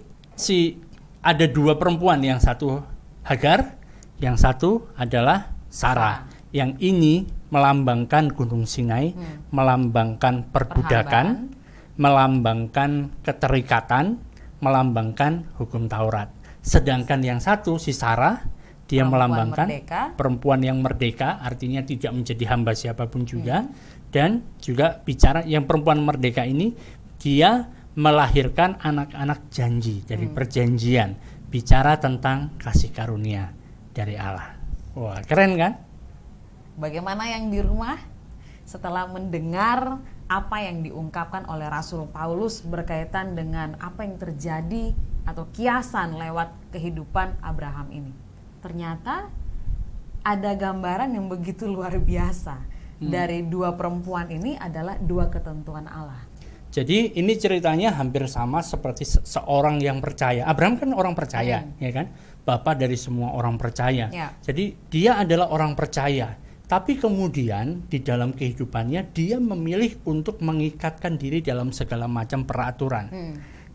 ada dua perempuan, yang satu Hagar, yang satu adalah Sarah. Yang ini melambangkan Gunung Sinai, melambangkan perbudakan, melambangkan keterikatan, melambangkan hukum Taurat. Sedangkan yang satu, si Sarah, dia melambangkan perempuan yang merdeka, artinya tidak menjadi hamba siapapun juga. Dan juga bicara yang perempuan merdeka ini, dia melahirkan anak-anak janji dari perjanjian, bicara tentang kasih karunia dari Allah. Wah, keren kan? Bagaimana yang di rumah setelah mendengar apa yang diungkapkan oleh Rasul Paulus berkaitan dengan apa yang terjadi atau kiasan lewat kehidupan Abraham ini? Ternyata ada gambaran yang begitu luar biasa. Dari dua perempuan ini adalah dua ketentuan Allah. Jadi ini ceritanya hampir sama seperti seorang yang percaya. Abraham kan orang percaya, ya kan? Bapa dari semua orang percaya. Jadi dia adalah orang percaya. Tapi kemudian di dalam kehidupannya dia memilih untuk mengikatkan diri dalam segala macam peraturan,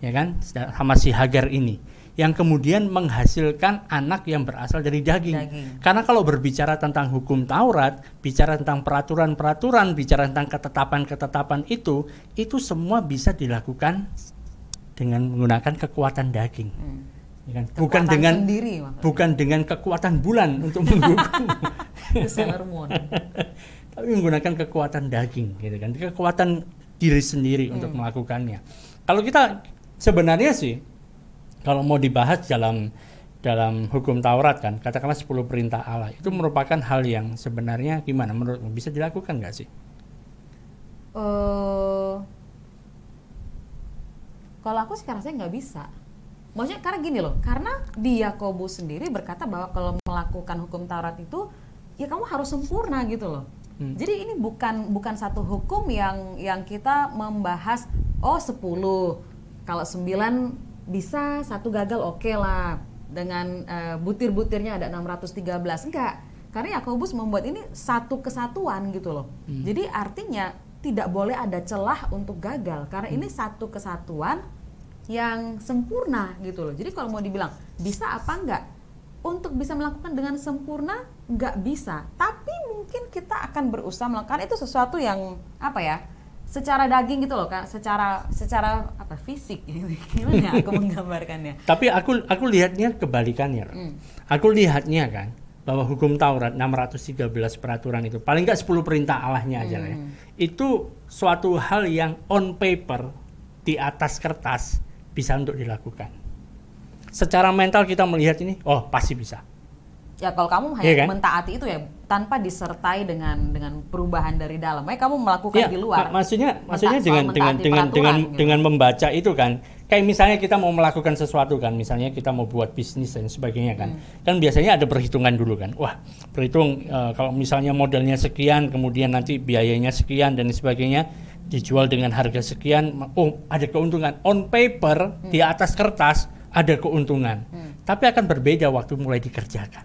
ya kan? Sama si Hagar ini, yang kemudian menghasilkan anak yang berasal dari daging. Karena kalau berbicara tentang hukum Taurat, bicara tentang peraturan-peraturan, bicara tentang ketetapan-ketetapan itu semua bisa dilakukan dengan menggunakan kekuatan daging. Ya kan? Bukan dengan kekuatan bulan untuk menghukum. Tapi menggunakan kekuatan daging, gitu kan? Kekuatan diri sendiri untuk melakukannya. Kalau kita sebenarnya sih, kalau mau dibahas dalam hukum Taurat kan, katakanlah 10 perintah Allah, itu merupakan hal yang sebenarnya gimana menurutmu, bisa dilakukan nggak sih? Kalau aku sih rasanya nggak bisa. Maksudnya karena gini loh, karena di Yakobus sendiri berkata bahwa kalau melakukan hukum Taurat itu, ya kamu harus sempurna gitu loh. Jadi ini bukan satu hukum yang kita membahas 10, kalau 9 bisa, 1 gagal oke lah, dengan butir-butirnya ada 613. Enggak, karena Yakobus membuat ini satu kesatuan gitu loh. Jadi artinya tidak boleh ada celah untuk gagal, karena ini satu kesatuan yang sempurna gitu loh. Jadi kalau mau dibilang bisa apa enggak, untuk bisa melakukan dengan sempurna enggak bisa, tapi mungkin kita akan berusaha melakukan itu, sesuatu yang apa ya, secara daging gitu loh kan, secara apa, fisik gitu. Gimana aku menggambarkannya? Tapi aku lihatnya kebalikannya. Aku lihatnya kan bahwa hukum Taurat 613 peraturan itu, paling enggak 10 perintah Allahnya aja lah ya. Itu suatu hal yang on paper, di atas kertas bisa untuk dilakukan. Secara mental kita melihat ini, pasti bisa. Ya kalau kamu hanya mentaati itu ya, tanpa disertai dengan perubahan dari dalam. Kamu melakukan di luar. Maksudnya dengan membaca itu kan, kayak misalnya kita mau melakukan sesuatu kan, misalnya kita mau buat bisnis dan sebagainya kan, kan biasanya ada perhitungan dulu kan. Wah, berhitung kalau misalnya modalnya sekian, kemudian nanti biayanya sekian dan sebagainya, dijual dengan harga sekian, ada keuntungan. On paper, di atas kertas ada keuntungan, tapi akan berbeda waktu mulai dikerjakan.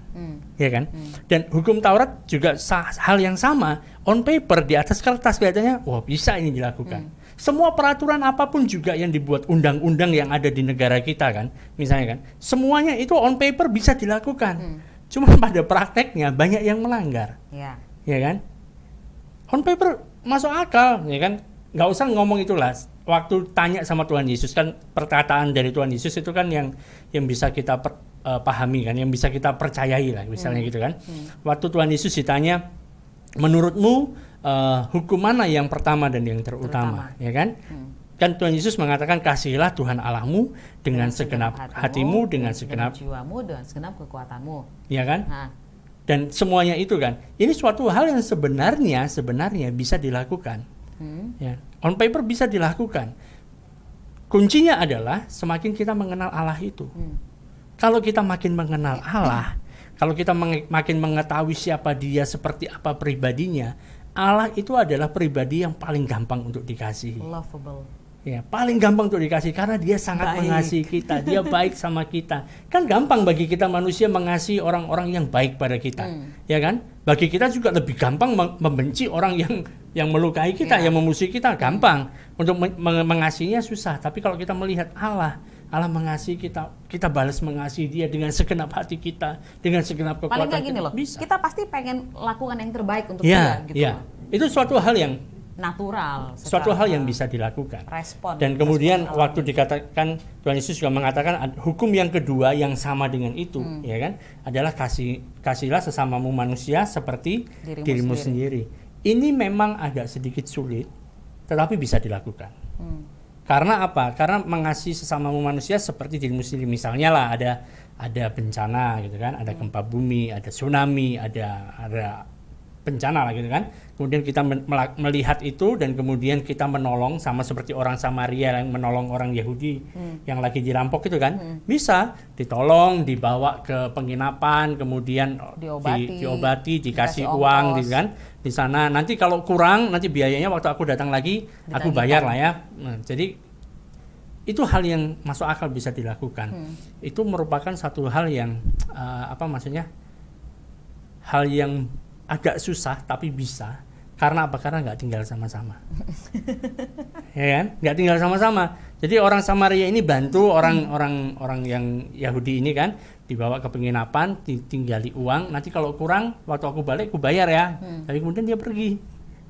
ya kan? Dan hukum Taurat juga hal yang sama, on paper di atas kertas kelihatannya, wah bisa ini dilakukan. Semua peraturan apapun juga yang dibuat undang-undang yang ada di negara kita kan, misalnya kan, semuanya itu on paper bisa dilakukan. Cuma pada prakteknya banyak yang melanggar, ya kan? On paper masuk akal, ya kan? Nggak usah ngomong itulah. Waktu tanya sama Tuhan Yesus kan, perkataan dari Tuhan Yesus itu kan yang bisa kita pahami kan, yang bisa kita percayai lah, misalnya gitu kan. Waktu Tuhan Yesus ditanya, menurutmu hukum mana yang pertama dan yang terutama, ya kan? Kan Tuhan Yesus mengatakan kasihilah Tuhan Allahmu dengan segenap hatimu, dengan segenap jiwamu, dengan segenap kekuatanmu, ya kan? Dan semuanya itu kan, ini suatu hal yang sebenarnya bisa dilakukan. Ya, on paper bisa dilakukan. Kuncinya adalah semakin kita mengenal Allah itu. Kalau kita makin mengenal Allah, kalau kita makin mengetahui siapa Dia, seperti apa pribadinya, Allah itu adalah pribadi yang paling gampang untuk dikasihi. Lovable. Ya, paling gampang untuk dikasihi karena Dia sangat mengasihi kita, Dia baik sama kita. Kan gampang bagi kita manusia mengasihi orang-orang yang baik pada kita, ya kan? Bagi kita juga lebih gampang membenci orang yang melukai kita, yang memusuhi kita, gampang. Untuk mengasihinya susah. Tapi kalau kita melihat Allah mengasihi kita, kita balas mengasihi Dia dengan segenap hati kita, dengan segenap kekuatan. Paling kayak gini loh, bisa. Kita pasti pengen lakukan yang terbaik untuk Dia, gitu. Ya. Itu suatu hal yang natural, suatu hal yang bisa dilakukan. Respon. Dan kemudian waktu dikatakan, Tuhan Yesus juga mengatakan hukum yang kedua yang sama dengan itu, ya kan, adalah kasihlah sesamamu manusia seperti dirimu sendiri. Ini memang agak sedikit sulit, tetapi bisa dilakukan. Karena apa? Karena mengasihi sesamamu manusia seperti dirimu sendiri. Misalnya lah ada bencana gitu kan, ada gempa bumi, ada tsunami, ada bencana lah gitu kan. Kemudian kita melihat itu dan kemudian kita menolong, sama seperti orang Samaria yang menolong orang Yahudi yang lagi dirampok itu kan. Bisa ditolong, dibawa ke penginapan, kemudian diobati, dikasih uang gitu kan. Di sana nanti kalau kurang, nanti biayanya waktu aku datang lagi aku bayar lah ya. Nah, jadi itu hal yang masuk akal bisa dilakukan. Itu merupakan satu hal yang hal yang agak susah tapi bisa. Karena apa? Karena nggak tinggal sama-sama. Ya kan? Nggak tinggal sama-sama. Jadi orang Samaria ini bantu orang yang Yahudi ini kan, dibawa ke penginapan, ditinggali uang. Nanti kalau kurang, waktu aku balik aku bayar ya. Tapi kemudian dia pergi,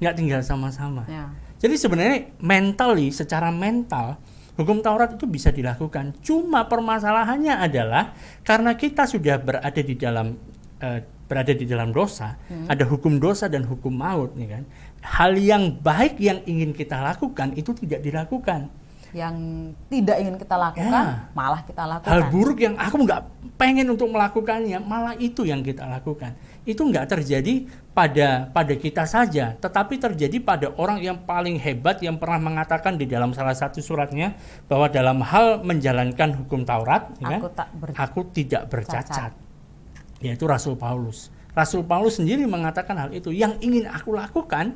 nggak tinggal sama-sama. Ya. Jadi sebenarnya secara mental hukum Taurat itu bisa dilakukan. Cuma permasalahannya adalah karena kita sudah berada di dalam dosa, ada hukum dosa dan hukum maut, nih kan. Hal yang baik yang ingin kita lakukan itu tidak dilakukan. Yang tidak ingin kita lakukan, malah kita lakukan. Hal buruk yang aku nggak pengen untuk melakukannya, malah itu yang kita lakukan. Itu nggak terjadi pada kita saja, tetapi terjadi pada orang yang paling hebat yang pernah mengatakan di dalam salah satu suratnya bahwa dalam hal menjalankan hukum Taurat, aku tidak bercacat. Yaitu Rasul Paulus. Rasul Paulus sendiri mengatakan hal itu. Yang ingin aku lakukan,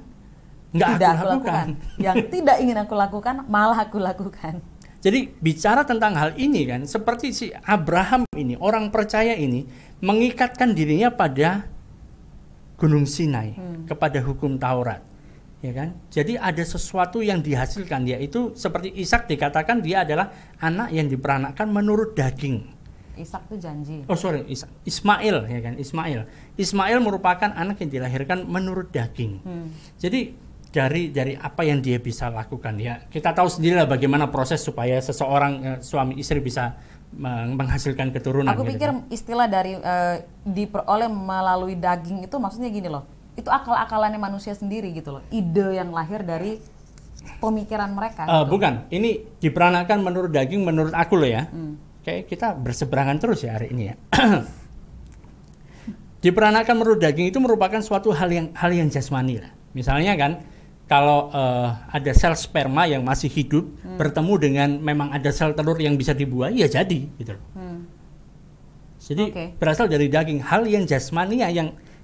nggak aku lakukan. Yang tidak ingin aku lakukan, malah aku lakukan. Jadi bicara tentang hal ini kan, seperti si Abraham ini, orang percaya ini, mengikatkan dirinya pada Gunung Sinai, kepada hukum Taurat. Ya kan? Jadi ada sesuatu yang dihasilkan, yaitu seperti Ishak dikatakan dia adalah anak yang diperanakkan menurut daging. Ishak itu janji. Ismail, ya kan? Ismail merupakan anak yang dilahirkan menurut daging. Jadi dari apa yang dia bisa lakukan, ya kita tahu sendirilah bagaimana proses supaya seseorang suami istri bisa menghasilkan keturunan. Aku pikir istilah dari diperoleh melalui daging itu maksudnya gini loh. Itu akal-akalannya manusia sendiri gitu loh. Ide yang lahir dari pemikiran mereka. Gitu. Bukan, ini diperanakkan menurut daging menurut aku loh ya. Kayak kita berseberangan terus ya hari ini ya. Diperanakkan menurut daging itu merupakan suatu hal yang jasmani lah. Misalnya kan, kalau ada sel sperma yang masih hidup bertemu dengan memang ada sel telur yang bisa dibuai, ya jadi gitu loh. Jadi berasal dari daging, hal yang jasmani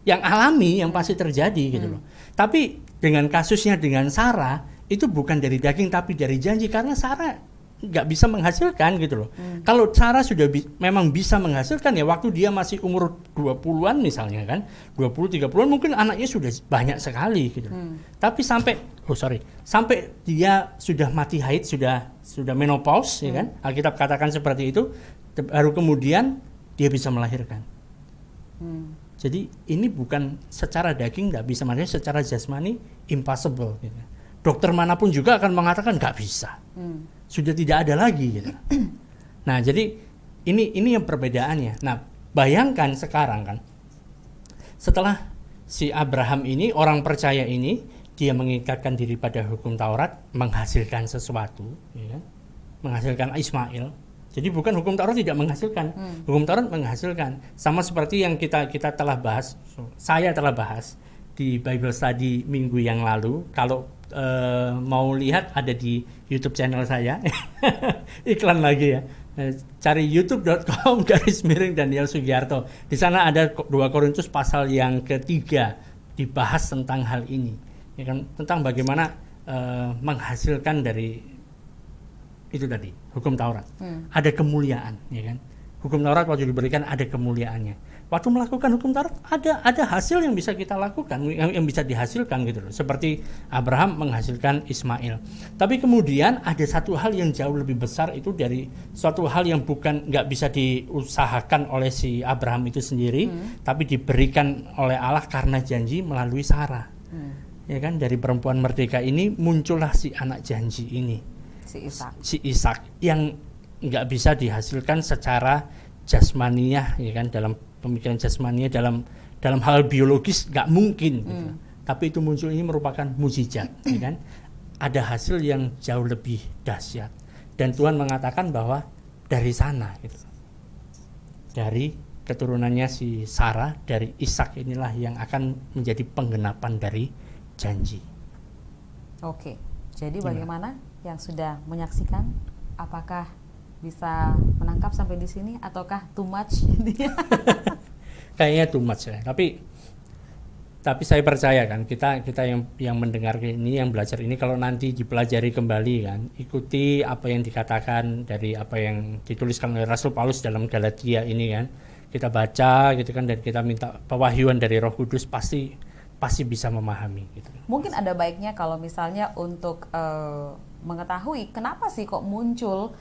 yang alami yang pasti terjadi gitu loh. Tapi dengan kasusnya dengan Sarah itu bukan dari daging tapi dari janji, karena Sarah nggak bisa menghasilkan gitu loh. Kalau Sarah sudah memang bisa menghasilkan ya waktu dia masih umur 20-an misalnya kan, 20-30-an mungkin anaknya sudah banyak sekali gitu. Tapi sampai dia sudah mati haid, sudah menopause ya kan. Alkitab katakan seperti itu, baru kemudian dia bisa melahirkan. Jadi ini bukan secara daging nggak bisa, makanya secara jasmani impossible gitu. Dokter manapun juga akan mengatakan nggak bisa. Sudah tidak ada lagi gitu. Nah, jadi ini yang perbedaannya. Nah, bayangkan sekarang kan, setelah si Abraham ini, orang percaya ini, dia mengikatkan diri pada hukum Taurat, menghasilkan sesuatu, ya kan? Menghasilkan Ismail. Jadi bukan hukum Taurat tidak menghasilkan, hukum Taurat menghasilkan. Sama seperti yang kita telah bahas, saya telah bahas di Bible Study minggu yang lalu. Kalau mau lihat ada di YouTube channel saya, iklan lagi ya. Cari youtube.com/Daniel Sugiarto. Di sana ada 2 Korintus pasal yang ketiga dibahas tentang hal ini, ya kan, tentang bagaimana menghasilkan dari itu tadi hukum Taurat. Ada kemuliaan, ya kan? Hukum Taurat waktu diberikan ada kemuliaannya. Waktu melakukan hukum Taurat ada hasil yang bisa kita lakukan, yang bisa dihasilkan gitu loh. Seperti Abraham menghasilkan Ismail. Tapi kemudian ada satu hal yang jauh lebih besar, itu dari suatu hal yang nggak bisa diusahakan oleh si Abraham itu sendiri, tapi diberikan oleh Allah karena janji melalui Sarah. Ya kan, dari perempuan merdeka ini muncullah si anak janji ini, si Ishak yang nggak bisa dihasilkan secara jasmaniah, ya kan, dalam pemikiran jasmaniah, dalam hal biologis nggak mungkin gitu. Tapi itu muncul, ini merupakan mukjizat, ya kan. Ada hasil yang jauh lebih dahsyat, dan Tuhan mengatakan bahwa dari sana gitu, dari keturunannya si Sarah, dari Ishak inilah yang akan menjadi penggenapan dari janji. Oke, jadi bagaimana yang sudah menyaksikan, apakah bisa menangkap sampai di sini ataukah too much? Kayaknya too much ya. Tapi saya percaya kan, kita yang mendengar ini, yang belajar ini, kalau nanti dipelajari kembali kan, ikuti apa yang dikatakan dari apa yang dituliskan oleh Rasul Paulus dalam Galatia ini kan, kita baca gitu kan, dan kita minta pewahyuan dari Roh Kudus, pasti bisa memahami gitu. Mungkin ada baiknya kalau misalnya untuk mengetahui kenapa sih kok muncul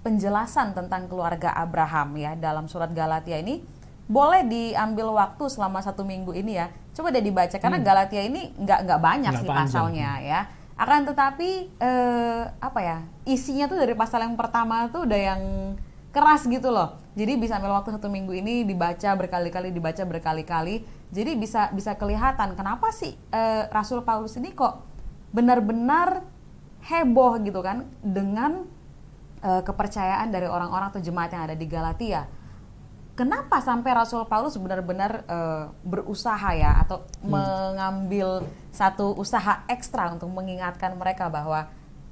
penjelasan tentang keluarga Abraham ya dalam surat Galatia ini, boleh diambil waktu selama 1 minggu ini ya, coba deh dibaca, karena Galatia ini nggak banyak sih pasalnya ya. Akan tetapi isinya tuh dari pasal yang pertama tuh udah yang keras gitu loh. Jadi bisa ambil waktu 1 minggu ini dibaca berkali-kali. Jadi bisa kelihatan kenapa sih Rasul Paulus ini kok benar-benar heboh gitu kan dengan kepercayaan dari orang-orang atau jemaat yang ada di Galatia. Kenapa sampai Rasul Paulus benar-benar berusaha ya, atau mengambil satu usaha ekstra untuk mengingatkan mereka bahwa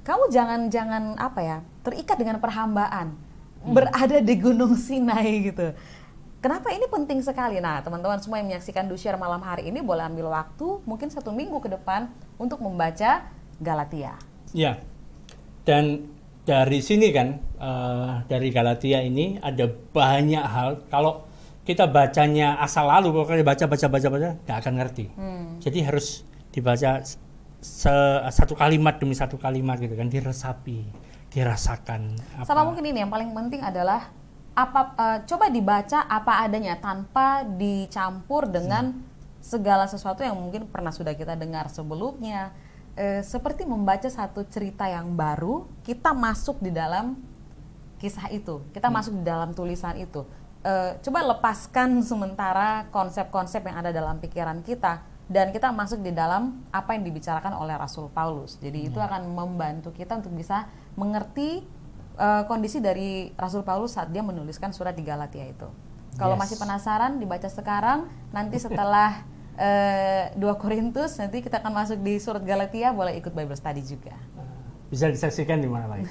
kamu jangan terikat dengan perhambaan, berada di Gunung Sinai gitu. Kenapa ini penting sekali? Nah, teman-teman semua yang menyaksikan DoShare malam hari ini boleh ambil waktu mungkin 1 minggu ke depan untuk membaca Galatia. Ya, dan dari sini kan, dari Galatia ini ada banyak hal. Kalau kita bacanya asal lalu, pokoknya baca, nggak akan ngerti. Jadi harus dibaca satu kalimat demi satu kalimat gitu kan, diresapi, dirasakan. Sama mungkin ini yang paling penting adalah coba dibaca apa adanya tanpa dicampur dengan segala sesuatu yang mungkin pernah sudah kita dengar sebelumnya. Seperti membaca satu cerita yang baru, kita masuk di dalam kisah itu, kita masuk di dalam tulisan itu. Coba lepaskan sementara konsep-konsep yang ada dalam pikiran kita, dan kita masuk di dalam apa yang dibicarakan oleh Rasul Paulus. Jadi itu akan membantu kita untuk bisa mengerti kondisi dari Rasul Paulus saat dia menuliskan surat di Galatia itu. Kalau masih penasaran, dibaca sekarang, nanti setelah 2 Korintus, nanti kita akan masuk di surat Galatia, boleh ikut Bible Study juga. Bisa disaksikan di mana lagi.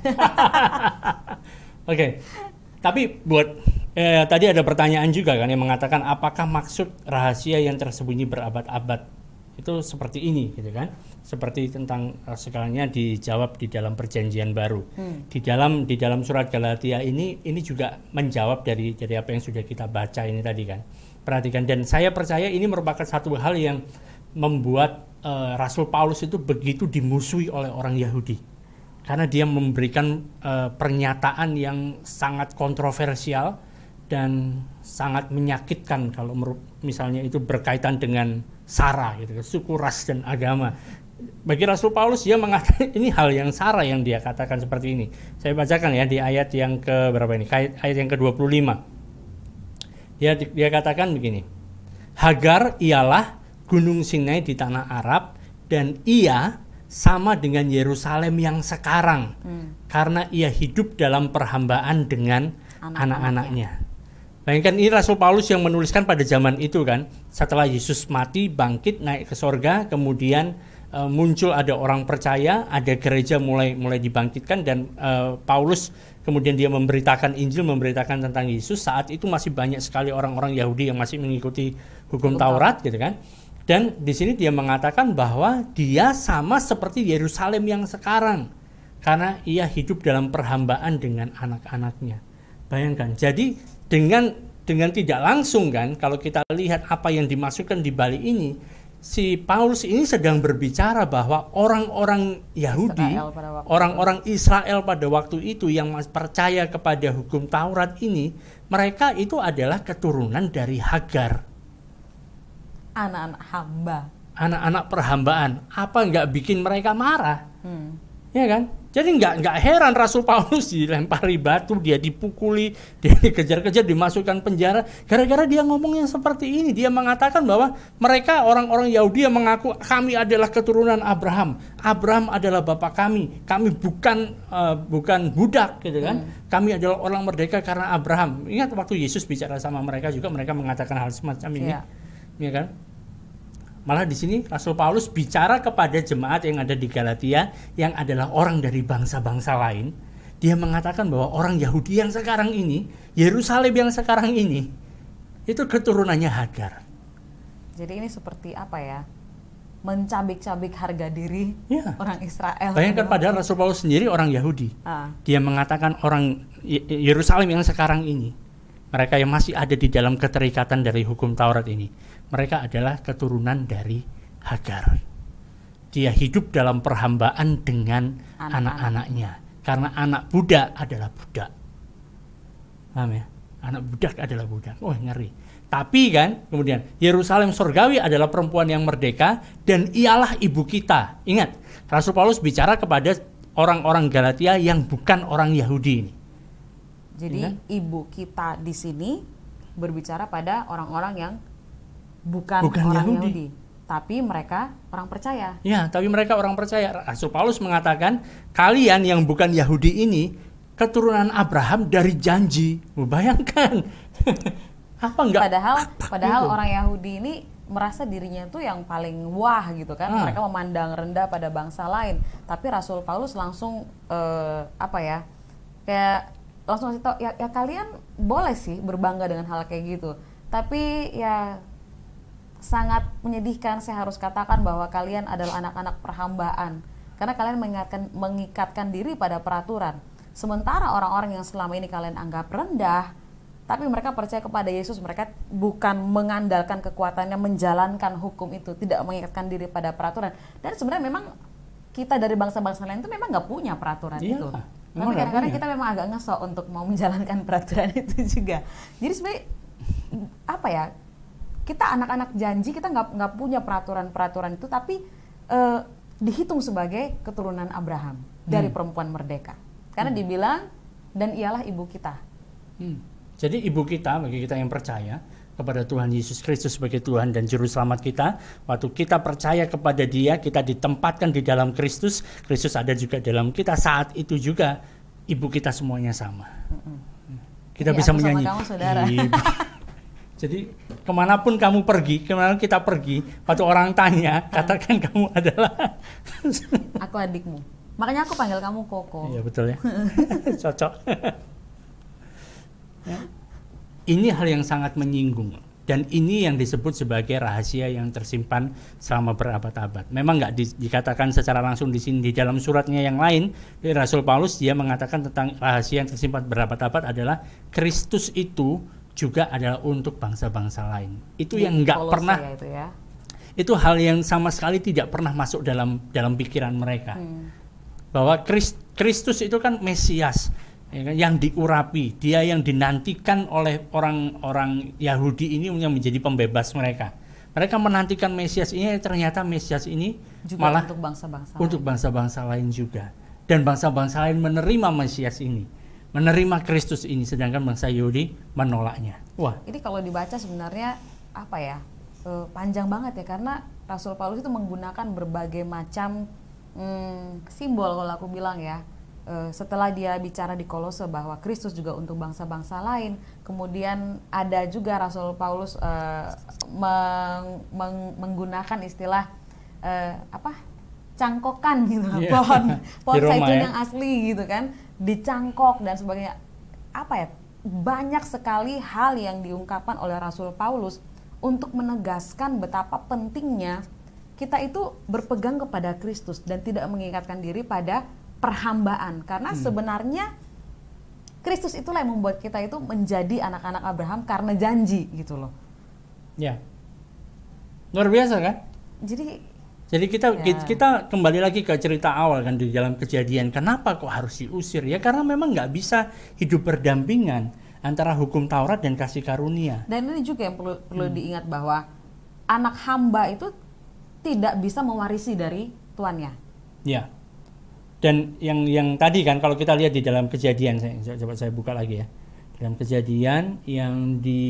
Oke. Tapi buat tadi ada pertanyaan juga kan yang mengatakan apakah maksud rahasia yang tersembunyi berabad-abad itu seperti ini gitu kan. seperti tentang segalanya dijawab di dalam perjanjian baru. Di dalam surat Galatia ini juga menjawab dari apa yang sudah kita baca ini tadi kan. Perhatikan, dan saya percaya ini merupakan satu hal yang membuat Rasul Paulus itu begitu dimusuhi oleh orang Yahudi. Karena dia memberikan pernyataan yang sangat kontroversial dan sangat menyakitkan kalau misalnya itu berkaitan dengan sara gitu, suku, ras, dan agama. Bagi Rasul Paulus, dia mengatakan ini hal yang sara yang dia katakan seperti ini. Saya bacakan ya di ayat yang ke berapa ini? Ayat yang ke-25. Dia katakan begini. Hagar ialah Gunung Sinai di tanah Arab, dan ia sama dengan Yerusalem yang sekarang, karena ia hidup dalam perhambaan dengan anak-anaknya. Bayangkan, ini Rasul Paulus yang menuliskan pada zaman itu kan, setelah Yesus mati, bangkit, naik ke sorga, kemudian muncul ada orang percaya, ada gereja mulai dibangkitkan, dan Paulus kemudian dia memberitakan Injil, memberitakan tentang Yesus. Saat itu masih banyak sekali orang-orang Yahudi yang masih mengikuti hukum Taurat gitu kan. Dan di sini dia mengatakan bahwa dia sama seperti Yerusalem yang sekarang, karena ia hidup dalam perhambaan dengan anak-anaknya. Bayangkan, jadi dengan tidak langsung kan, kalau kita lihat apa yang dimasukkan di balik ini, si Paulus ini sedang berbicara bahwa orang-orang Yahudi, orang-orang Israel pada waktu itu yang percaya kepada hukum Taurat ini, mereka itu adalah keturunan dari Hagar. Anak-anak hamba. Anak-anak perhambaan. Apa nggak bikin mereka marah? Ya kan? Jadi nggak heran Rasul Paulus dilempari batu, dia dipukuli, dia dikejar-kejar, dimasukkan penjara, gara-gara dia ngomong yang seperti ini. Dia mengatakan bahwa mereka orang-orang Yahudi yang mengaku kami adalah keturunan Abraham. Abraham adalah bapak kami. Kami bukan budak gitu kan. Kami adalah orang merdeka karena Abraham. Ingat waktu Yesus bicara sama mereka juga, mereka mengatakan hal semacam ini. Ya kan? Malah di sini Rasul Paulus bicara kepada jemaat yang ada di Galatia yang adalah orang dari bangsa-bangsa lain. Dia mengatakan bahwa orang Yahudi yang sekarang ini, Yerusalem yang sekarang ini, itu keturunannya Hagar. Jadi ini seperti apa ya? Mencabik-cabik harga diri orang Israel. Bayangkan, padahal Rasul Paulus sendiri orang Yahudi. Dia mengatakan orang Yerusalem yang sekarang ini, mereka yang masih ada di dalam keterikatan dari hukum Taurat ini, mereka adalah keturunan dari Hagar. Dia hidup dalam perhambaan dengan anak-anaknya. Karena anak budak adalah budak. Paham ya? Anak budak adalah budak. Oh, ngeri. Tapi kan, kemudian Yerusalem surgawi adalah perempuan yang merdeka, dan ialah ibu kita. Ingat, Rasul Paulus bicara kepada orang-orang Galatia yang bukan orang Yahudi ini. Jadi ibu kita di sini berbicara pada orang-orang yang bukan orang Yahudi, tapi mereka orang percaya. Ya, tapi mereka orang percaya. Rasul Paulus mengatakan, kalian yang bukan Yahudi ini keturunan Abraham dari janji. Bayangkan. Apa enggak? Padahal orang Yahudi ini merasa dirinya tuh yang paling wah gitu kan. Mereka memandang rendah pada bangsa lain. Tapi Rasul Paulus langsung kayak langsung kasih tau, ya kalian boleh sih berbangga dengan hal kayak gitu. Tapi ya sangat menyedihkan, saya harus katakan bahwa kalian adalah anak-anak perhambaan. Karena kalian mengikatkan diri pada peraturan. Sementara orang-orang yang selama ini kalian anggap rendah, tapi mereka percaya kepada Yesus, mereka bukan mengandalkan kekuatannya menjalankan hukum itu, tidak mengikatkan diri pada peraturan. Dan sebenarnya memang kita dari bangsa-bangsa lain itu memang nggak punya peraturan itu. Tapi kadang-kadang kita memang agak ngesok untuk mau menjalankan peraturan itu juga. Jadi sebenarnya kita anak-anak janji, kita nggak punya peraturan-peraturan itu, tapi dihitung sebagai keturunan Abraham dari perempuan merdeka. Karena dibilang, dan ialah ibu kita. Jadi ibu kita, bagi kita yang percaya kepada Tuhan Yesus Kristus sebagai Tuhan dan Juru Selamat kita, waktu kita percaya kepada Dia, kita ditempatkan di dalam Kristus, Kristus ada juga dalam kita, saat itu juga ibu kita semuanya sama. Kita bisa menyanyi. Sama kamu, saudara. Jadi kemanapun kamu pergi, kemanapun kita pergi, waktu orang tanya, katakan kamu adalah aku adikmu. Makanya aku panggil kamu Koko. Iya betul ya. Cocok. Ini hal yang sangat menyinggung Dan ini yang disebut sebagai rahasia yang tersimpan selama berabad-abad. Memang nggak dikatakan secara langsung di sini. Di dalam suratnya yang lain, Rasul Paulus dia mengatakan tentang rahasia yang tersimpan berabad-abad adalah Kristus itu juga adalah untuk bangsa-bangsa lain. Itu yang nggak pernah. Itu, ya. Itu hal yang sama sekali tidak pernah masuk dalam pikiran mereka. Bahwa Kristus itu kan Mesias, yang diurapi, dia yang dinantikan oleh orang-orang Yahudi ini yang menjadi pembebas mereka. Mereka menantikan Mesias ini, ternyata Mesias ini juga malah untuk bangsa-bangsa lain juga. Dan bangsa-bangsa lain menerima Mesias ini, menerima Kristus ini, sedangkan bangsa Yahudi menolaknya. Wah, ini kalau dibaca sebenarnya apa ya, panjang banget ya, karena Rasul Paulus itu menggunakan berbagai macam simbol kalau aku bilang ya. Setelah dia bicara di Kolose bahwa Kristus juga untuk bangsa-bangsa lain, kemudian ada juga Rasul Paulus menggunakan istilah cangkokan gitu, pohon zaitun yang asli gitu kan, dicangkok dan sebagainya. Apa ya, banyak sekali hal yang diungkapkan oleh Rasul Paulus untuk menegaskan betapa pentingnya kita itu berpegang kepada Kristus dan tidak mengikatkan diri pada perhambaan, karena sebenarnya Kristus itulah yang membuat kita itu menjadi anak-anak Abraham karena janji gitu loh. Ya, luar biasa kan? Jadi kita kembali lagi ke cerita awal kan di dalam Kejadian. Kenapa kok harus diusir? Ya karena memang nggak bisa hidup berdampingan antara hukum Taurat dan kasih karunia. Dan ini juga yang perlu diingat bahwa anak hamba itu tidak bisa mewarisi dari tuannya. Ya. Dan yang tadi kan kalau kita lihat di dalam Kejadian, coba saya buka lagi ya. Dalam Kejadian yang di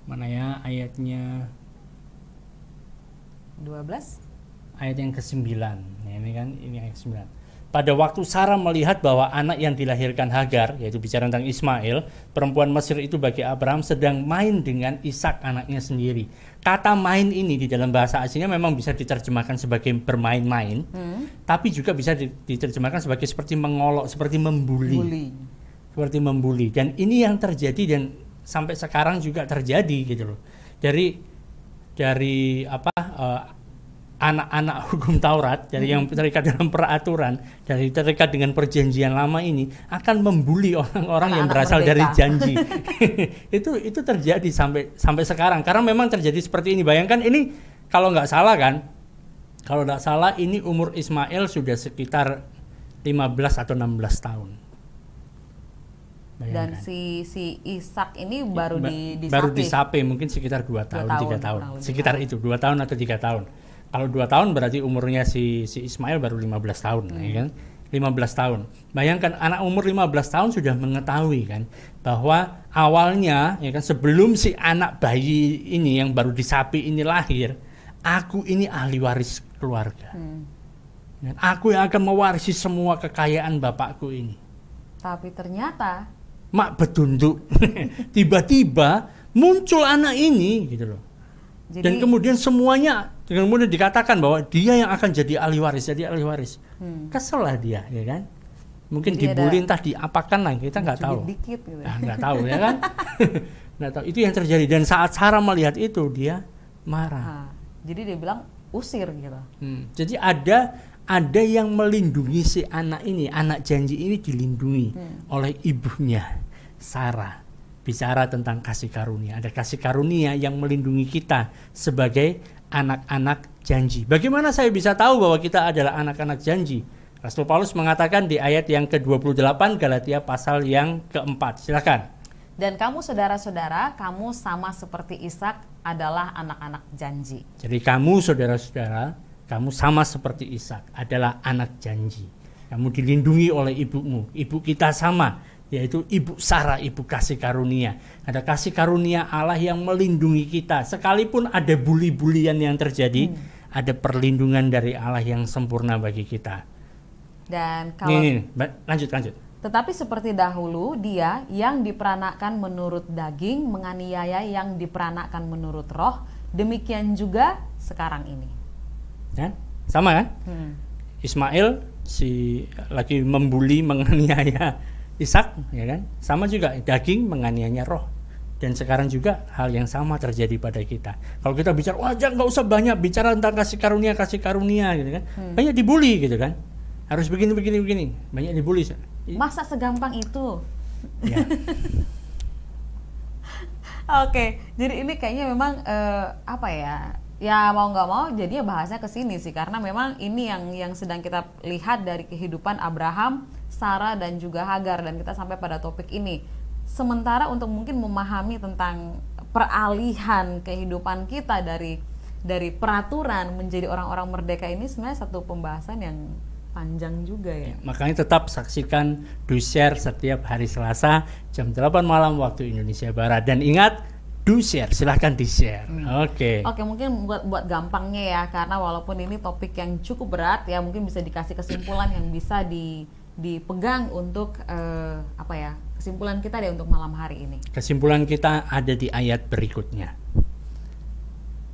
mana ya ayatnya 12 ayat yang ke-9. Nah, ini ayat 9. Pada waktu Sarah melihat bahwa anak yang dilahirkan Hagar, yaitu bicara tentang Ismail, perempuan Mesir itu bagi Abraham sedang main dengan Ishak anaknya sendiri. Kata main ini di dalam bahasa aslinya memang bisa diterjemahkan sebagai bermain-main, tapi juga bisa diterjemahkan sebagai seperti mengolok, seperti membuli. Seperti membuli. Dan ini yang terjadi dan sampai sekarang juga terjadi gitu loh. Dari anak-anak hukum Taurat, dari yang terikat dalam peraturan, dari terikat dengan perjanjian lama ini akan membuli orang-orang yang berasal dari janji. itu terjadi sampai sekarang karena memang terjadi seperti ini. Bayangkan ini kalau nggak salah ini umur Ismail sudah sekitar 15 atau 16 tahun. Bayangkan. Dan si Ishak ini baru disape mungkin sekitar 2 tahun 3 tahun. Sekitar itu 2 tahun atau 3 tahun. Kalau 2 tahun berarti umurnya si Ismail baru 15 tahun, ya kan? 15 tahun. Bayangkan anak umur 15 tahun sudah mengetahui kan bahwa awalnya ya kan sebelum si anak bayi ini yang baru disapi ini lahir, aku ini ahli waris keluarga. Aku yang akan mewarisi semua kekayaan bapakku ini. Tapi ternyata mak betunduk. Tiba-tiba muncul anak ini gitu loh. Dan kemudian kemudian dikatakan bahwa dia yang akan jadi ahli waris. Kesel lah dia, ya kan? Mungkin dibully entah diapakan lah, kita nggak tahu. Dikit gitu. Nggak tahu ya kan? Nggak tahu. Itu yang terjadi dan saat Sarah melihat itu dia marah. Jadi dia bilang usir gitu. Jadi ada yang melindungi si anak ini, anak janji ini dilindungi oleh ibunya Sarah. Bicara tentang kasih karunia. Ada kasih karunia yang melindungi kita sebagai anak-anak janji. Bagaimana saya bisa tahu bahwa kita adalah anak-anak janji? Rasul Paulus mengatakan di ayat yang ke-28 Galatia pasal yang ke-4. Silakan. Dan kamu saudara-saudara, kamu sama seperti Ishak adalah anak-anak janji. Jadi kamu saudara-saudara, kamu sama seperti Ishak adalah anak janji. Kamu dilindungi oleh ibumu. Ibu kita sama, yaitu Ibu Sarah, Ibu kasih karunia. Ada kasih karunia Allah yang melindungi kita. Sekalipun ada bully-bulian yang terjadi, ada perlindungan dari Allah yang sempurna bagi kita. Dan kalau lanjut. Tetapi seperti dahulu, dia yang diperanakan menurut daging menganiaya yang diperanakan menurut roh, demikian juga sekarang ini. Ya, sama kan? Ismail lagi membuli, menganiaya Ishak, ya kan? Sama juga daging menganiaya roh. Dan sekarang juga hal yang sama terjadi pada kita. Kalau kita bicara, wah jangan, nggak usah banyak bicara tentang kasih karunia gitu kan. Banyak dibully gitu kan. Harus begini, banyak dibully. Masa segampang itu? Ya. Oke, jadi ini kayaknya memang apa ya? Ya mau nggak mau jadinya bahasnya ke sini sih, karena memang ini yang sedang kita lihat dari kehidupan Abraham, Sarah dan juga Hagar, dan kita sampai pada topik ini. Sementara untuk mungkin memahami tentang peralihan kehidupan kita dari peraturan menjadi orang-orang merdeka ini sebenarnya satu pembahasan yang panjang juga ya. Makanya tetap saksikan Do Share setiap hari Selasa jam 8 malam waktu Indonesia Barat, dan ingat Do Share, silahkan di share. Oke, mungkin buat gampangnya ya, karena walaupun ini topik yang cukup berat ya, mungkin bisa dikasih kesimpulan yang bisa dipegang untuk apa ya, kesimpulan kita deh untuk malam hari ini. Kesimpulan kita ada di ayat berikutnya.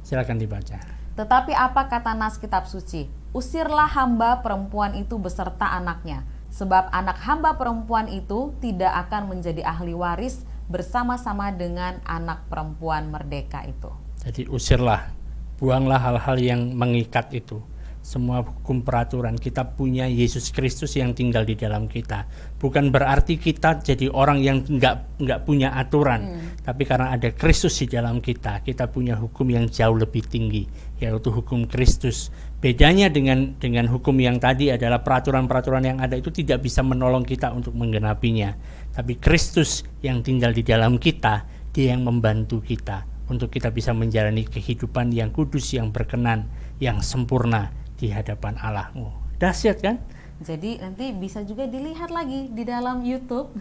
Silakan dibaca. Tetapi apa kata nas kitab suci? Usirlah hamba perempuan itu beserta anaknya, sebab anak hamba perempuan itu tidak akan menjadi ahli waris bersama-sama dengan anak perempuan merdeka itu. Jadi usirlah, buanglah hal-hal yang mengikat itu. Semua hukum peraturan. Kita punya Yesus Kristus yang tinggal di dalam kita. Bukan berarti kita jadi orang yang nggak punya aturan, tapi karena ada Kristus di dalam kita, kita punya hukum yang jauh lebih tinggi, yaitu hukum Kristus. Bedanya dengan hukum yang tadi adalah peraturan-peraturan yang ada itu tidak bisa menolong kita untuk menggenapinya, tapi Kristus yang tinggal di dalam kita, Dia yang membantu kita untuk kita bisa menjalani kehidupan yang kudus, yang berkenan, yang sempurna di hadapan Allah. Dahsyat kan? Jadi nanti bisa juga dilihat lagi di dalam YouTube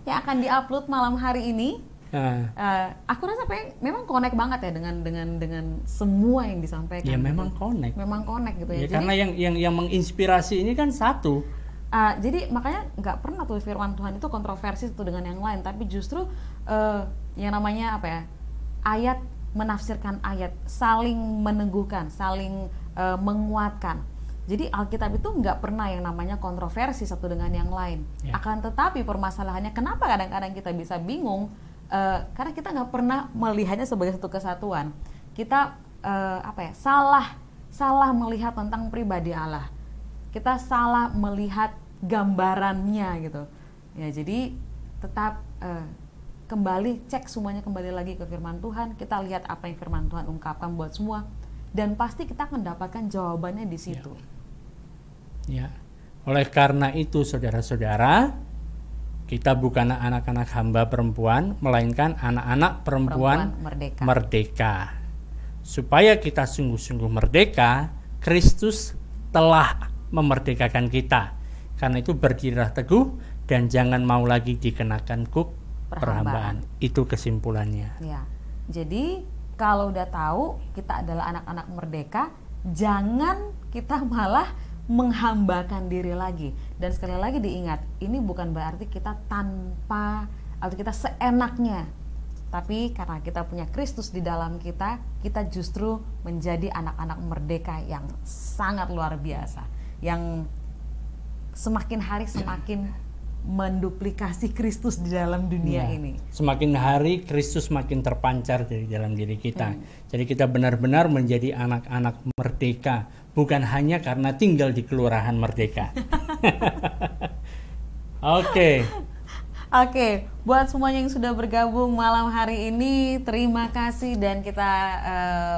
yang akan diupload malam hari ini. Aku rasa memang connect banget ya dengan semua yang disampaikan. Ya memang connect. Memang connect gitu ya. Ya, karena yang menginspirasi ini kan satu. Jadi makanya nggak pernah tuh firman Tuhan itu kontroversi satu dengan yang lain, tapi justru yang namanya apa ya, ayat menafsirkan ayat, saling meneguhkan, saling menguatkan. Jadi Alkitab itu nggak pernah yang namanya kontroversi satu dengan yang lain. Ya. Akan tetapi permasalahannya kenapa kadang-kadang kita bisa bingung, karena kita nggak pernah melihatnya sebagai satu kesatuan. Kita salah melihat tentang pribadi Allah. Kita salah melihat gambarannya gitu. Ya, jadi tetap kembali cek semuanya kembali lagi ke firman Tuhan. Kita lihat apa yang firman Tuhan ungkapkan buat semua, dan pasti kita akan dapatkan jawabannya di situ. Ya. Oleh karena itu saudara-saudara, kita bukan anak-anak hamba perempuan, melainkan anak-anak perempuan merdeka. Supaya kita sungguh-sungguh merdeka, Kristus telah memerdekakan kita. Karena itu berdirilah teguh dan jangan mau lagi dikenakan kuk perhambaan. Itu kesimpulannya. Ya. Jadi kalau udah tahu kita adalah anak-anak merdeka, jangan kita malah menghambakan diri lagi. Dan sekali lagi diingat, ini bukan berarti kita tanpa atau kita seenaknya. Tapi karena kita punya Kristus di dalam kita, kita justru menjadi anak-anak merdeka yang sangat luar biasa. Yang semakin hari semakin menduplikasi Kristus di dalam dunia ini. Semakin hari Kristus makin terpancar dari dalam diri kita. Jadi kita benar-benar menjadi anak-anak merdeka, bukan hanya karena tinggal di kelurahan merdeka. Oke, buat semuanya yang sudah bergabung malam hari ini, terima kasih, dan kita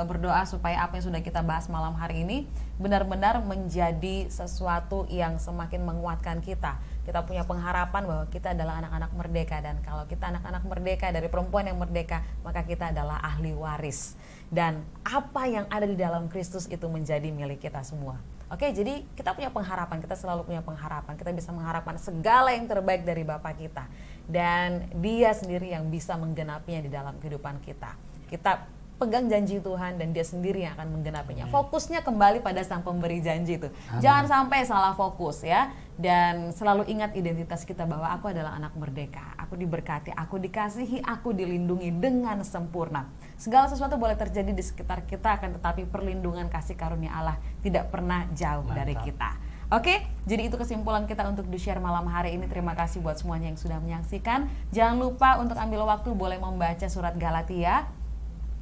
berdoa supaya apa yang sudah kita bahas malam hari ini benar-benar menjadi sesuatu yang semakin menguatkan kita. Kita punya pengharapan bahwa kita adalah anak-anak merdeka, dan kalau kita anak-anak merdeka dari perempuan yang merdeka, maka kita adalah ahli waris. Dan apa yang ada di dalam Kristus itu menjadi milik kita semua. Oke, jadi kita punya pengharapan, kita selalu punya pengharapan. Kita bisa mengharapkan segala yang terbaik dari Bapa kita. Dan Dia sendiri yang bisa menggenapinya di dalam kehidupan kita. Kita pegang janji Tuhan dan Dia sendiri yang akan menggenapinya. Fokusnya kembali pada Sang Pemberi janji itu. Jangan sampai salah fokus ya. Dan selalu ingat identitas kita bahwa aku adalah anak merdeka. Aku diberkati, aku dikasihi, aku dilindungi dengan sempurna. Segala sesuatu boleh terjadi di sekitar kita, akan tetapi perlindungan kasih karunia Allah tidak pernah jauh dari kita. Oke, jadi itu kesimpulan kita untuk Do Share malam hari ini. Terima kasih buat semuanya yang sudah menyaksikan. Jangan lupa untuk ambil waktu boleh membaca surat Galatia.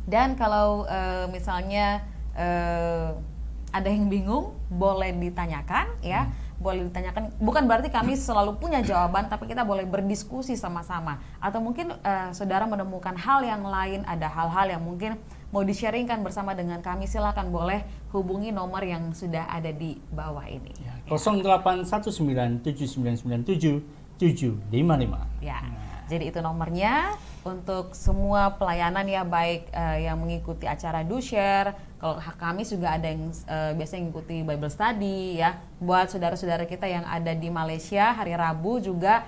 Dan kalau misalnya ada yang bingung, boleh ditanyakan ya. Boleh ditanyakan, bukan berarti kami selalu punya jawaban, tapi kita boleh berdiskusi sama-sama. Atau mungkin saudara menemukan hal yang lain, ada hal-hal yang mungkin mau di-sharingkan bersama dengan kami, silakan boleh hubungi nomor yang sudah ada di bawah ini. Ya, 0819799755. Ya. Jadi itu nomornya untuk semua pelayanan ya, baik yang mengikuti acara Do Share. Kalau kami juga ada yang biasanya mengikuti Bible Study ya. Buat saudara-saudara kita yang ada di Malaysia hari Rabu juga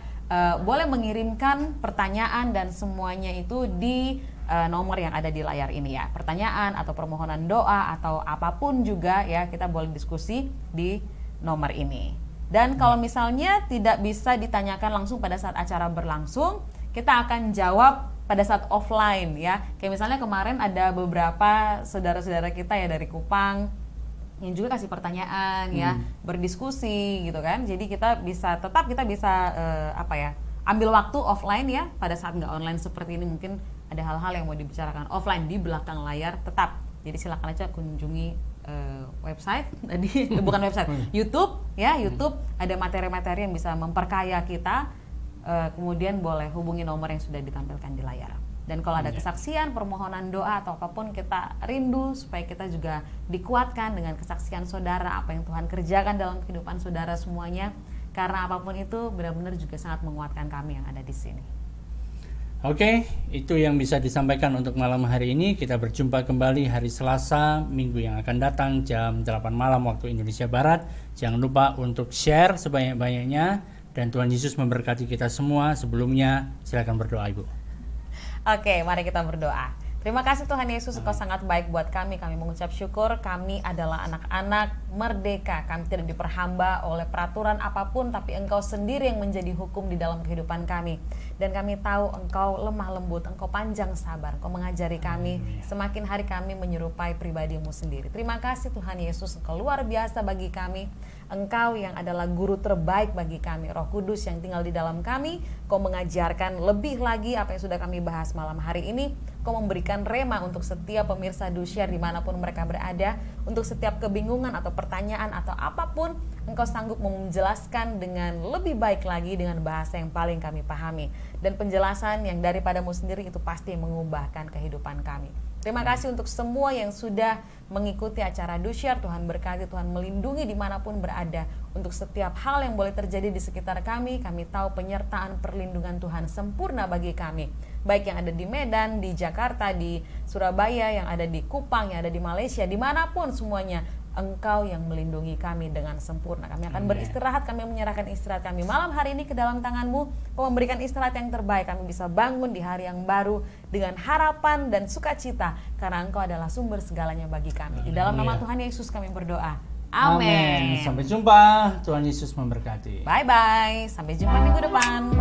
boleh mengirimkan pertanyaan dan semuanya itu di nomor yang ada di layar ini ya. Pertanyaan atau permohonan doa atau apapun juga ya, kita boleh diskusi di nomor ini. Dan kalau misalnya tidak bisa ditanyakan langsung pada saat acara berlangsung, kita akan jawab pada saat offline ya. Kayak misalnya kemarin ada beberapa saudara-saudara kita ya dari Kupang yang juga kasih pertanyaan ya, berdiskusi gitu kan. Jadi kita bisa ambil waktu offline ya pada saat nggak online seperti ini. Mungkin ada hal-hal yang mau dibicarakan offline di belakang layar tetap. Jadi silakan aja kunjungi website tadi, bukan website, YouTube ya. YouTube ada materi-materi yang bisa memperkaya kita. Kemudian boleh hubungi nomor yang sudah ditampilkan di layar. Dan kalau ada kesaksian, permohonan doa atau apapun, kita rindu supaya kita juga dikuatkan dengan kesaksian saudara, apa yang Tuhan kerjakan dalam kehidupan saudara semuanya. Karena apapun itu benar-benar juga sangat menguatkan kami yang ada di sini. Oke, itu yang bisa disampaikan untuk malam hari ini. Kita berjumpa kembali hari Selasa, minggu yang akan datang jam 8 malam waktu Indonesia Barat. Jangan lupa untuk share sebanyak-banyaknya. Dan Tuhan Yesus memberkati kita semua. Sebelumnya, silakan berdoa, Ibu. Oke, mari kita berdoa. Terima kasih Tuhan Yesus, Engkau sangat baik buat kami. Kami mengucap syukur, kami adalah anak-anak merdeka. Kami tidak diperhamba oleh peraturan apapun, tapi Engkau sendiri yang menjadi hukum di dalam kehidupan kami. Dan kami tahu Engkau lemah lembut, Engkau panjang sabar, Engkau mengajari kami, semakin hari kami menyerupai pribadi-Mu sendiri. Terima kasih Tuhan Yesus, Engkau luar biasa bagi kami. Engkau yang adalah guru terbaik bagi kami. Roh Kudus yang tinggal di dalam kami, Kau mengajarkan lebih lagi apa yang sudah kami bahas malam hari ini. Kau memberikan rema untuk setiap pemirsa Do Share dimanapun mereka berada. Untuk setiap kebingungan atau pertanyaan atau apapun, Engkau sanggup menjelaskan dengan lebih baik lagi dengan bahasa yang paling kami pahami. Dan penjelasan yang daripadamu sendiri itu pasti mengubahkan kehidupan kami. Terima kasih untuk semua yang sudah mengikuti acara Do Share. Tuhan berkati, Tuhan melindungi dimanapun berada. Untuk setiap hal yang boleh terjadi di sekitar kami tahu penyertaan perlindungan Tuhan sempurna bagi kami. Baik yang ada di Medan, di Jakarta, di Surabaya, yang ada di Kupang, yang ada di Malaysia, dimanapun semuanya. Engkau yang melindungi kami dengan sempurna. Kami akan beristirahat, kami menyerahkan istirahat kami malam hari ini ke dalam tangan-Mu. Kau memberikan istirahat yang terbaik, kami bisa bangun di hari yang baru dengan harapan dan sukacita, karena Engkau adalah sumber segalanya bagi kami. Di dalam nama Tuhan Yesus kami berdoa. Amin. Sampai jumpa. Tuhan Yesus memberkati. Bye-bye. Sampai jumpa minggu depan.